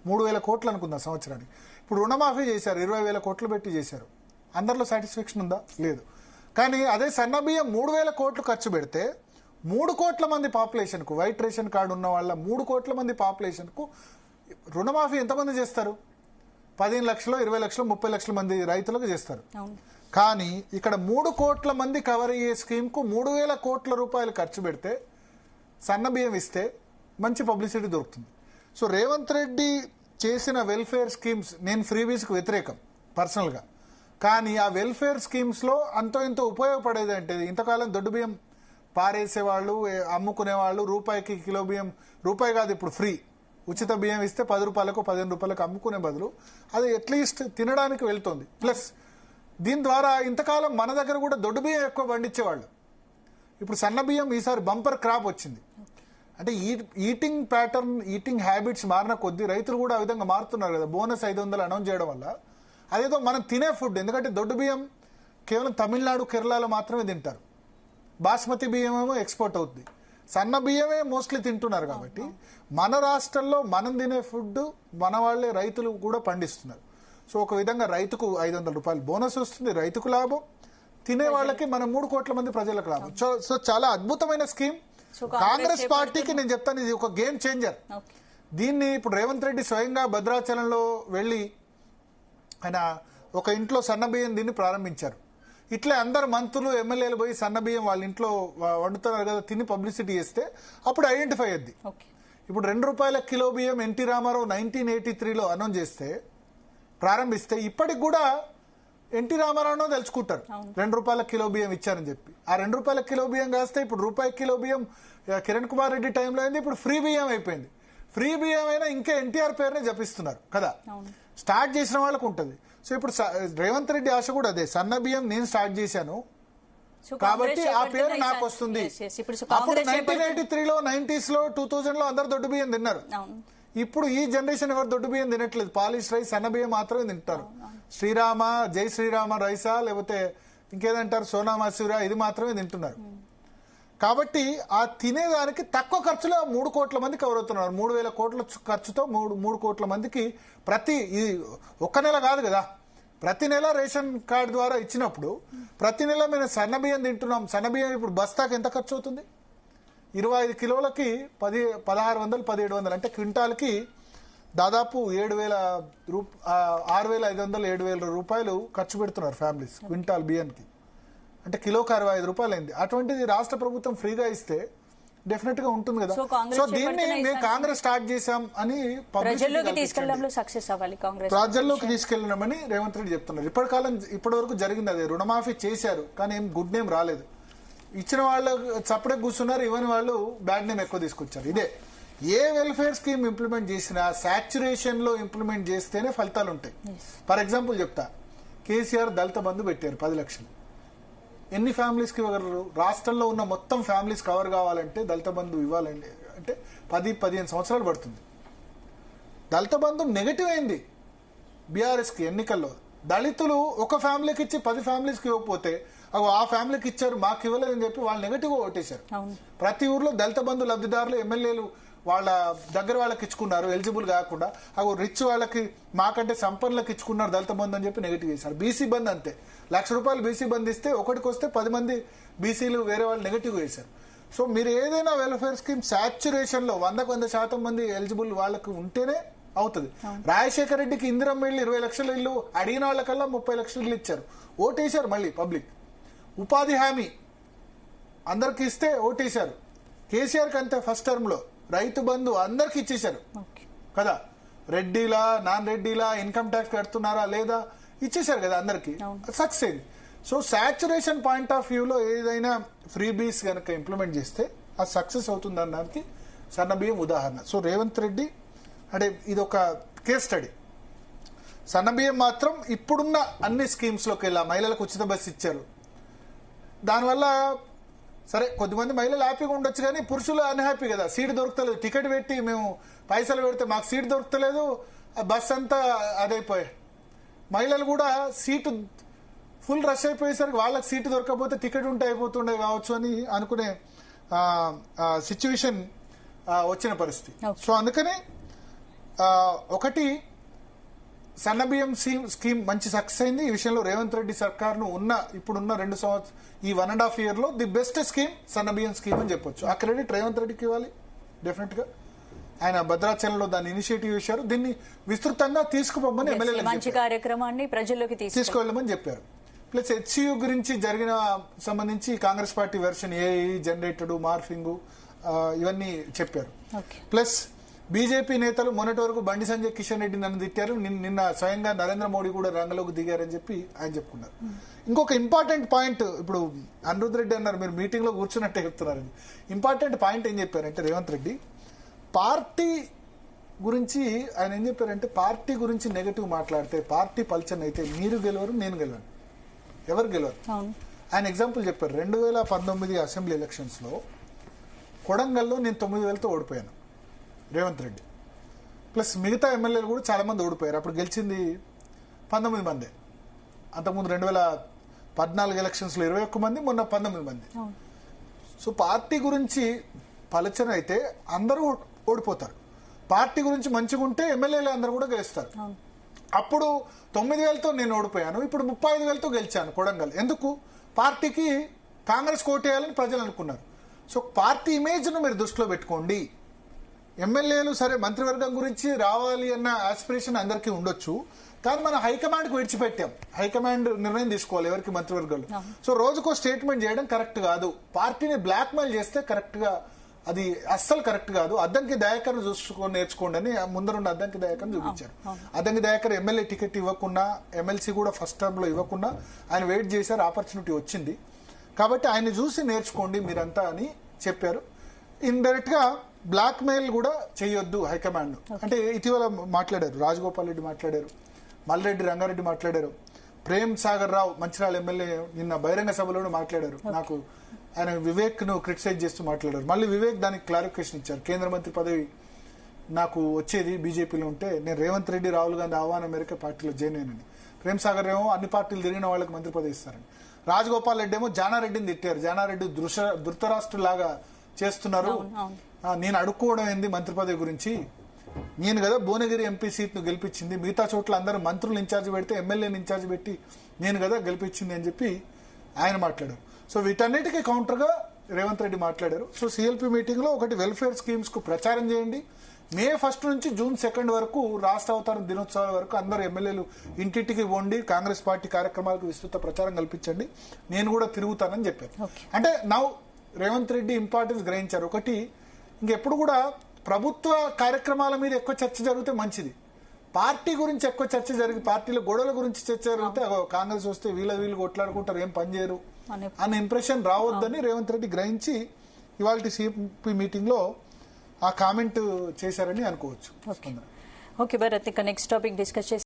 3,000 కోట్లు అనుకుందాం సంవత్సరానికి. ఇప్పుడు రుణమాఫీ చేశారు, 20,000 కోట్లు పెట్టి చేశారు. అందరిలో సాటిస్ఫాక్షన్ ఉందా? లేదు. కానీ అదే సన్న బియ్యం 3,000 కోట్లు ఖర్చు పెడితే 3 కోట్ల మంది పాపులేషన్కు, వైట్ రేషన్ కార్డు ఉన్న వాళ్ళ 3 కోట్ల మంది పాపులేషన్కు రుణమాఫీ ఎంతమంది చేస్తారు? 15 లక్షలు, 20 లక్షలు, 30 లక్షల మంది రైతులకు చేస్తారు. కానీ ఇక్కడ 3 కోట్ల మంది కవర్ అయ్యే స్కీమ్కు 3,000 కోట్ల రూపాయలు ఖర్చు పెడితే సన్న బియ్యం ఇస్తే మంచి పబ్లిసిటీ దొరుకుతుంది. సో రేవంత్ రెడ్డి చేసిన వెల్ఫేర్ స్కీమ్స్, నేను ఫ్రీబీస్కి వ్యతిరేకం పర్సనల్గా, కానీ ఆ వెల్ఫేర్ స్కీమ్స్లో అంతో ఇంతో ఉపయోగపడేది అంటే ఇంతకాలం దొడ్డు బియ్యం పారేసేవాళ్ళు, అమ్ముకునేవాళ్ళు, రూపాయికి కిలో బియ్యం, రూపాయి కాదు ఇప్పుడు ఫ్రీ ఉచిత బియ్యం ఇస్తే 10 రూపాయలకు 15 రూపాయలకు అమ్ముకునే బదులు అది అట్లీస్ట్ తినడానికి వెళ్తుంది. ప్లస్ దీని ద్వారా ఇంతకాలం మన దగ్గర కూడా దొడ్డు బియ్యం ఎక్కువ పండించేవాళ్ళు. ఇప్పుడు సన్న బియ్యం ఈసారి బంపర్ క్రాప్ వచ్చింది. అంటే ఈటింగ్ ప్యాటర్న్, ఈటింగ్ హ్యాబిట్స్ మారిన కొద్దీ రైతులు కూడా ఆ విధంగా మారుతున్నారు కదా. బోనస్ 500 అనౌన్స్ చేయడం వల్ల అదేదో మనం తినే ఫుడ్, ఎందుకంటే దొడ్డు బియ్యం కేవలం తమిళనాడు, కేరళలో మాత్రమే తింటారు. బాస్మతి బియ్యం ఏమో ఎక్స్పోర్ట్ అవుతుంది. సన్న బియ్యమే మోస్ట్లీ తింటున్నారు. కాబట్టి మన రాష్ట్రంలో మనం తినే ఫుడ్ మన వాళ్ళే రైతులు కూడా పండిస్తున్నారు. సో ఒక విధంగా రైతుకు 500 రూపాయలు బోనస్ వస్తుంది, రైతుకు లాభం, తినే వాళ్ళకి మన 3 కోట్ల మంది ప్రజలకు లాభం. సో చాలా అద్భుతమైన స్కీమ్. కాంగ్రెస్ పార్టీకి నేను చెప్తాను, ఇది ఒక గేమ్ చేంజర్. దీన్ని ఇప్పుడు రేవంత్ రెడ్డి స్వయంగా భద్రాచలంలో వెళ్ళి ఆయన ఒక ఇంట్లో సన్న బియ్యం దీన్ని ప్రారంభించారు. ఇట్లే అందరు మంత్రులు, ఎమ్మెల్యేలు పోయి సన్న బియ్యం వాళ్ళ ఇంట్లో వండుతున్నారు కదా, తిని పబ్లిసిటీ చేస్తే అప్పుడు ఐడెంటిఫై అయ్యింది. ఇప్పుడు 2 రూపాయల కిలో బియ్యం ఎన్టీ రామారావు 1983లో అనౌన్స్ చేస్తే, ప్రారంభిస్తే ఇప్పటికి కూడా ఎన్టీ రామారావునో తెలుసుకుంటారు 2 రూపాయల కిలో బియ్యం ఇచ్చారని చెప్పి. ఆ 2 రూపాయల కిలో బియ్యం కాస్తే ఇప్పుడు రూపాయి కిలో బియ్యం కిరణ్ కుమార్ రెడ్డి టైంలో అయింది. ఇప్పుడు ఫ్రీ బియ్యం అయిపోయింది. ఫ్రీ బియ్యం అయినా ఇంకా ఎన్టీఆర్ పేరునే జపిస్తున్నారు కదా. స్టార్ట్ చేసిన వాళ్ళకు ఉంటుంది. సో ఇప్పుడు రేవంత్ రెడ్డి ఆశ కూడా అదే, సన్న బియ్యం నేను స్టార్ట్ చేశాను కాబట్టి ఆ పేరు నాకు వస్తుంది. అప్పుడు 1983లో 90s లో 2000 లో అందరు దొడ్డు బియ్యం తిన్నారు. ఇప్పుడు ఈ జనరేషన్ ఎవరు దొడ్డు బియ్యం తినట్లేదు. పాలిష్ రైస్, సన్న బియ్యం మాత్రమే తింటారు. శ్రీరామ, జై శ్రీరామ రైసా లేకపోతే ఇంకేదంటారు సోనా మసూరా, ఇది మాత్రమే తింటున్నారు. కాబట్టి ఆ తినేదానికి తక్కువ ఖర్చులో 3 కోట్ల మంది కవర్ అవుతున్నారు. 3,000 కోట్ల ఖర్చుతో 3 కోట్ల మందికి ఇది ఒక్క నెల కాదు కదా, ప్రతి నెల రేషన్ కార్డు ద్వారా ఇచ్చినప్పుడు ప్రతి నెల మేము సన్న బియ్యం తింటున్నాం. సన్న బియ్యం ఇప్పుడు బస్తాకి ఎంత ఖర్చు అవుతుంది? 25 కిలోలకి 1,600-1,700 అంటే క్వింటాల్కి దాదాపు 6,500-7,000 రూపాయలు ఖర్చు పెడుతున్నారు ఫ్యామిలీస్ క్వింటాల్ బియ్యానికి. అంటే కిలోకి 65 రూపాయలు అయింది. అటువంటిది రాష్ట్ర ప్రభుత్వం ఫ్రీగా ఇస్తే డెఫినెట్ గా ఉంటుంది కదా. సో దీన్ని మేము కాంగ్రెస్ స్టార్ట్ చేశాం అని ప్రజల్లోకి తీసుకెళ్లడంలో సక్సెస్ అవ్వాలి కాంగ్రెస్, ప్రజల్లోకి తీసుకెళ్లడమని రేవంత్ రెడ్డి చెప్తున్నారు. ఇప్పటి వరకు జరిగింది అదే, రుణమాఫీ చేశారు కానీ ఏం గుడ్ నేమ్ రాలేదు. ఇచ్చిన వాళ్ళు చప్పుడే కూర్చున్నారు, ఇవ్వని వాళ్ళు బ్యాడ్ నేమ్ ఎక్కువ తీసుకొచ్చారు. ఇదే ఏ వెల్ఫేర్ స్కీమ్ ఇంప్లిమెంట్ చేసినా సాచ్యురేషన్ లో ఇంప్లిమెంట్ చేస్తేనే ఫలితాలు ఉంటాయి. ఫర్ ఎగ్జాంపుల్ చెప్తా, కేసీఆర్ దళిత బంధు పెట్టారు 10 లక్షలు. ఎన్ని ఫ్యామిలీస్ కి ఇవ్వగలరు? రాష్ట్రంలో ఉన్న మొత్తం ఫ్యామిలీస్ కవర్ కావాలంటే దళిత బంధు ఇవ్వాలండి అంటే 10-15 సంవత్సరాలు పడుతుంది. దళిత బంధు నెగటివ్ అయింది బీఆర్ఎస్ కి ఎన్నికల్లో. దళితులు ఒక ఫ్యామిలీకి ఇచ్చి 10 ఫ్యామిలీస్కి ఇవ్వకపోతే ఆ ఫ్యామిలీకి ఇచ్చారు మాకు ఇవ్వలేదని చెప్పి వాళ్ళు నెగటివ్ గా ఓటేశారు. ప్రతి ఊర్లో దళిత బంధు లబ్ధిదారులు ఎమ్మెల్యేలు వాళ్ళ దగ్గర వాళ్ళకి ఇచ్చుకున్నారు ఎలిజిబుల్ కాకుండా. రిచ్ వాళ్ళకి మాకంటే సంపన్నులకు ఇచ్చుకున్నారు దళిత బంధు అని చెప్పి నెగిటివ్ చేశారు. బీసీ బంద్ అంతే, ₹1,00,000 బీసీ బంద్ ఇస్తే ఒకటికి వస్తే 10 మంది బీసీలు వేరే వాళ్ళు నెగిటివ్ చేశారు. సో మీరు ఏదైనా వెల్ఫేర్ స్కీమ్ సాచ్యురేషన్ లో 100% మంది ఎలిజిబుల్ వాళ్ళకి ఉంటేనే అవుతుంది. రాజశేఖర రెడ్డికి ఇందిరమ్మ ఇల్లు 20 లక్షల ఇల్లు అడిగిన వాళ్ళకల్లా 30 లక్షల ఇల్లు ఇచ్చారు, ఓటేశారు మళ్ళీ పబ్లిక్. ఉపాధి హామీ అందరికి ఇస్తే ఓటేశారు. కేసీఆర్ కి అంతే ఫస్ట్ టర్మ్ లో రైతు బంధు అందరికి ఇచ్చేశారు కదా. రెడ్డిలా నాన్ రెడ్డిలా ఇన్కమ్ ట్యాక్స్ కడుతున్నారా లేదా ఇచ్చేశారు కదా అందరికి, సక్సెస్ అయింది. సో సాచురేషన్ పాయింట్ ఆఫ్ వ్యూలో ఏదైనా ఫ్రీ బీస్ కనుక ఇంప్లిమెంట్ చేస్తే అది సక్సెస్ అవుతుంది అనడానికి సన్నబియ్యం ఉదాహరణ. సో రేవంత్ రెడ్డి అంటే ఇది ఒక కేస్ స్టడీ. సన్నబియ్యం మాత్రం ఇప్పుడున్న అన్ని స్కీమ్స్ లోకి వెళ్ళా మహిళలకు ఉచిత బస్సు ఇచ్చారు. దానివల్ల సరే కొద్దిమంది మహిళలు హ్యాపీగా ఉండొచ్చు కానీ పురుషులు అన్హ్యాపీ కదా, సీట్ దొరుకుతలేదు. టికెట్ పెట్టి మేము పైసలు పెడితే మాకు సీట్ దొరుకుతలేదు, బస్ అంతా అదైపోయాయి. మహిళలు కూడా సీటు ఫుల్ రష్ అయిపోయేసరికి వాళ్ళకి సీటు దొరకకపోతే టికెట్ ఉంటే అయిపోతుండే కావచ్చు అని అనుకునే సిచ్యువేషన్ వచ్చిన పరిస్థితి. సో అందుకని ఒకటి సన్నబియ్యం స్కీమ్ మంచి సక్సెస్ అయింది. ఈ విషయంలో రేవంత్ రెడ్డి సర్కార్ను ఇప్పుడున్న 2 సంవత్సరం ఈ 1.5 year లో ది బెస్ట్ స్కీమ్ సన్నబియ్యం స్కీమ్ అని చెప్పొచ్చు. ఆ క్రెడిట్ రేవంత్ రెడ్డికి ఇవ్వాలి డెఫినెట్ గా. ఆయన భద్రాచలంలో దాన్ని ఇనిషియేటివ్ చేశారు. దీన్ని విస్తృతంగా తీసుకుపోమని ఎమ్మెల్యేలు మంచి కార్యక్రమాన్ని ప్రజల్లోకి తీసుకెళ్లమని చెప్పారు. ప్లస్ హెచ్సియు గురించి జరిగిన సంబంధించి Congress party version AI generated morphing ఇవన్నీ చెప్పారు. ప్లస్ బీజేపీ నేతలు మొన్నటి వరకు బండి సంజయ్ కిషన్ రెడ్డి నన్ను తిట్టారు, నిన్న స్వయంగా నరేంద్ర మోడీ కూడా రంగంలోకి దిగారని చెప్పి ఆయన చెప్పుకున్నారు. ఇంకొక ఇంపార్టెంట్ పాయింట్, ఇప్పుడు అనిరుద్ రెడ్డి అన్నారు మీరు మీటింగ్ లో కూర్చున్నట్టే చెప్తున్నారని. ఇంపార్టెంట్ పాయింట్ ఏం చెప్పారంటే రేవంత్ రెడ్డి పార్టీ గురించి ఆయన ఏం చెప్పారంటే పార్టీ గురించి నెగటివ్ మాట్లాడితే పార్టీ పల్చన్ అయితే మీరు గెలవరు నేను గెలవను, ఎవరు గెలవరు. ఆయన ఎగ్జాంపుల్ చెప్పారు. 2019 అసెంబ్లీ ఎలక్షన్స్ లో కొడంగల్లో నేను 9,000తో ఓడిపోయాను రేవంత్ రెడ్డి. ప్లస్ మిగతా ఎమ్మెల్యేలు కూడా చాలా మంది ఓడిపోయారు. అప్పుడు గెలిచింది 19 మంది. అంతకుముందు 2014 ఎలక్షన్స్ లో 21 మంది, మొన్న 19 మంది. సో పార్టీ గురించి పలచన అయితే అందరూ ఓడిపోతారు. పార్టీ గురించి మంచిగా ఉంటే ఎమ్మెల్యేలు అందరూ కూడా గెలుస్తారు. అప్పుడు 9,000తో నేను ఓడిపోయాను, ఇప్పుడు 35,000తో గెలిచాను కొడంగల్. ఎందుకు? పార్టీకి కాంగ్రెస్ కోటేయాలని ప్రజలు అనుకున్నారు. సో పార్టీ ఇమేజ్ ను మీరు దృష్టిలో పెట్టుకోండి. ఎమ్మెల్యేలు సరే మంత్రివర్గం గురించి రావాలి అన్న ఆస్పిరేషన్ అందరికీ ఉండొచ్చు, కానీ మనం హైకమాండ్ కు విడిచిపెట్టాం. హైకమాండ్ నిర్ణయం తీసుకోవాలి ఎవరికి మంత్రివర్గాలు. సో రోజుకో స్టేట్మెంట్ చేయడం కరెక్ట్ కాదు. పార్టీని బ్లాక్ మెయిల్ చేస్తే కరెక్ట్ గా అది అస్సలు కరెక్ట్ కాదు. అద్దంకి దయాకర్ చూసుకొని నేర్చుకోండి అని ముందరున్న అద్దంకి దయాకర్ చూపించారు. అద్దంకి దయాకర్ ఎమ్మెల్యే టికెట్ ఇవ్వకుండా, ఎమ్మెల్సీ కూడా ఫస్ట్ టర్మ్ లో ఇవ్వకుండా ఆయన వెయిట్ చేశారు, ఆపర్చునిటీ వచ్చింది. కాబట్టి ఆయన చూసి నేర్చుకోండి మీరంతా అని చెప్పారు. ఇండైరెక్ట్ గా బ్లాక్ మెయిల్ కూడా చేయొద్దు హైకమాండ్. అంటే ఇటీవల మాట్లాడారు, రాజగోపాల్ రెడ్డి మాట్లాడారు, మల్రెడ్డి రంగారెడ్డి మాట్లాడారు, ప్రేమ్ సాగర్ రావు మంచిర్యాల ఎమ్మెల్యే నిన్న బహిరంగ సభలో మాట్లాడారు. నాకు ఆయన వివేక్ ను క్రిటిసైజ్ చేస్తూ మాట్లాడారు. మళ్ళీ వివేక్ దానికి క్లారిఫికేషన్ ఇచ్చారు. కేంద్ర మంత్రి పదవి నాకు వచ్చేది బీజేపీలో ఉంటే నేను రేవంత్ రెడ్డి రాహుల్ గాంధీ ఆహ్వానం మేరకు పార్టీలో జాయిన్ అయ్యానని. ప్రేమ్ సాగర్ ఏమో అన్ని పార్టీలు తిరిగిన వాళ్ళకి మంత్రి పదవి ఇస్తారని. రాజగోపాల్ రెడ్డి ఏమో జానారెడ్డిని తిట్టారు. జానారెడ్డి ధృతరాష్ట్ర లాగా చేస్తున్నారు, నేను అడుక్కోవడం ఏంది మంత్రి పదవి గురించి, నేను కదా భువనగిరి ఎంపీ సీట్ ను గెలిపించింది, మిగతా చోట్ల అందరూ మంత్రులు ఇన్ఛార్జ్ పెడితే ఎమ్మెల్యేని ఇన్ఛార్జ్ పెట్టి నేను కదా గెలిపించింది అని చెప్పి ఆయన మాట్లాడారు. సో వీటన్నిటికీ కౌంటర్ గా రేవంత్ రెడ్డి మాట్లాడారు. సో సిఎల్పి మీటింగ్ లో ఒకటి వెల్ఫేర్ స్కీమ్స్ కు ప్రచారం చేయండి. May 1 నుంచి June 2 వరకు రాష్ట్ర అవతరణ దినోత్సవాల వరకు అందరు ఎమ్మెల్యేలు ఇంటింటికి వండి కాంగ్రెస్ పార్టీ కార్యక్రమాలకు విస్తృత ప్రచారం కల్పించండి, నేను కూడా తిరుగుతానని చెప్పారు. అంటే నౌ రేవంత్ రెడ్డి ఇంపార్టెన్స్ గ్రహించారు. ఒకటి, ఇంకెప్పుడు కూడా ప్రభుత్వ కార్యక్రమాల మీద ఎక్కువ చర్చ జరిగితే మంచిది, పార్టీ గురించి ఎక్కువ చర్చ జరిగి పార్టీల గొడవల గురించి చర్చ జరిగితే కాంగ్రెస్ వస్తే వీళ్ళు కొట్లాడుకుంటారు, ఏం పని చేయరు అన్న ఇంప్రెషన్ రావద్దని రేవంత్ రెడ్డి గ్రహించి ఇవాళ సిఎల్పి మీటింగ్ లో ఆ కామెంట్ చేశారని అనుకోవచ్చు. ఓకే భరత్, ఇక నెక్స్ట్ టాపిక్ డిస్కస్ చేసి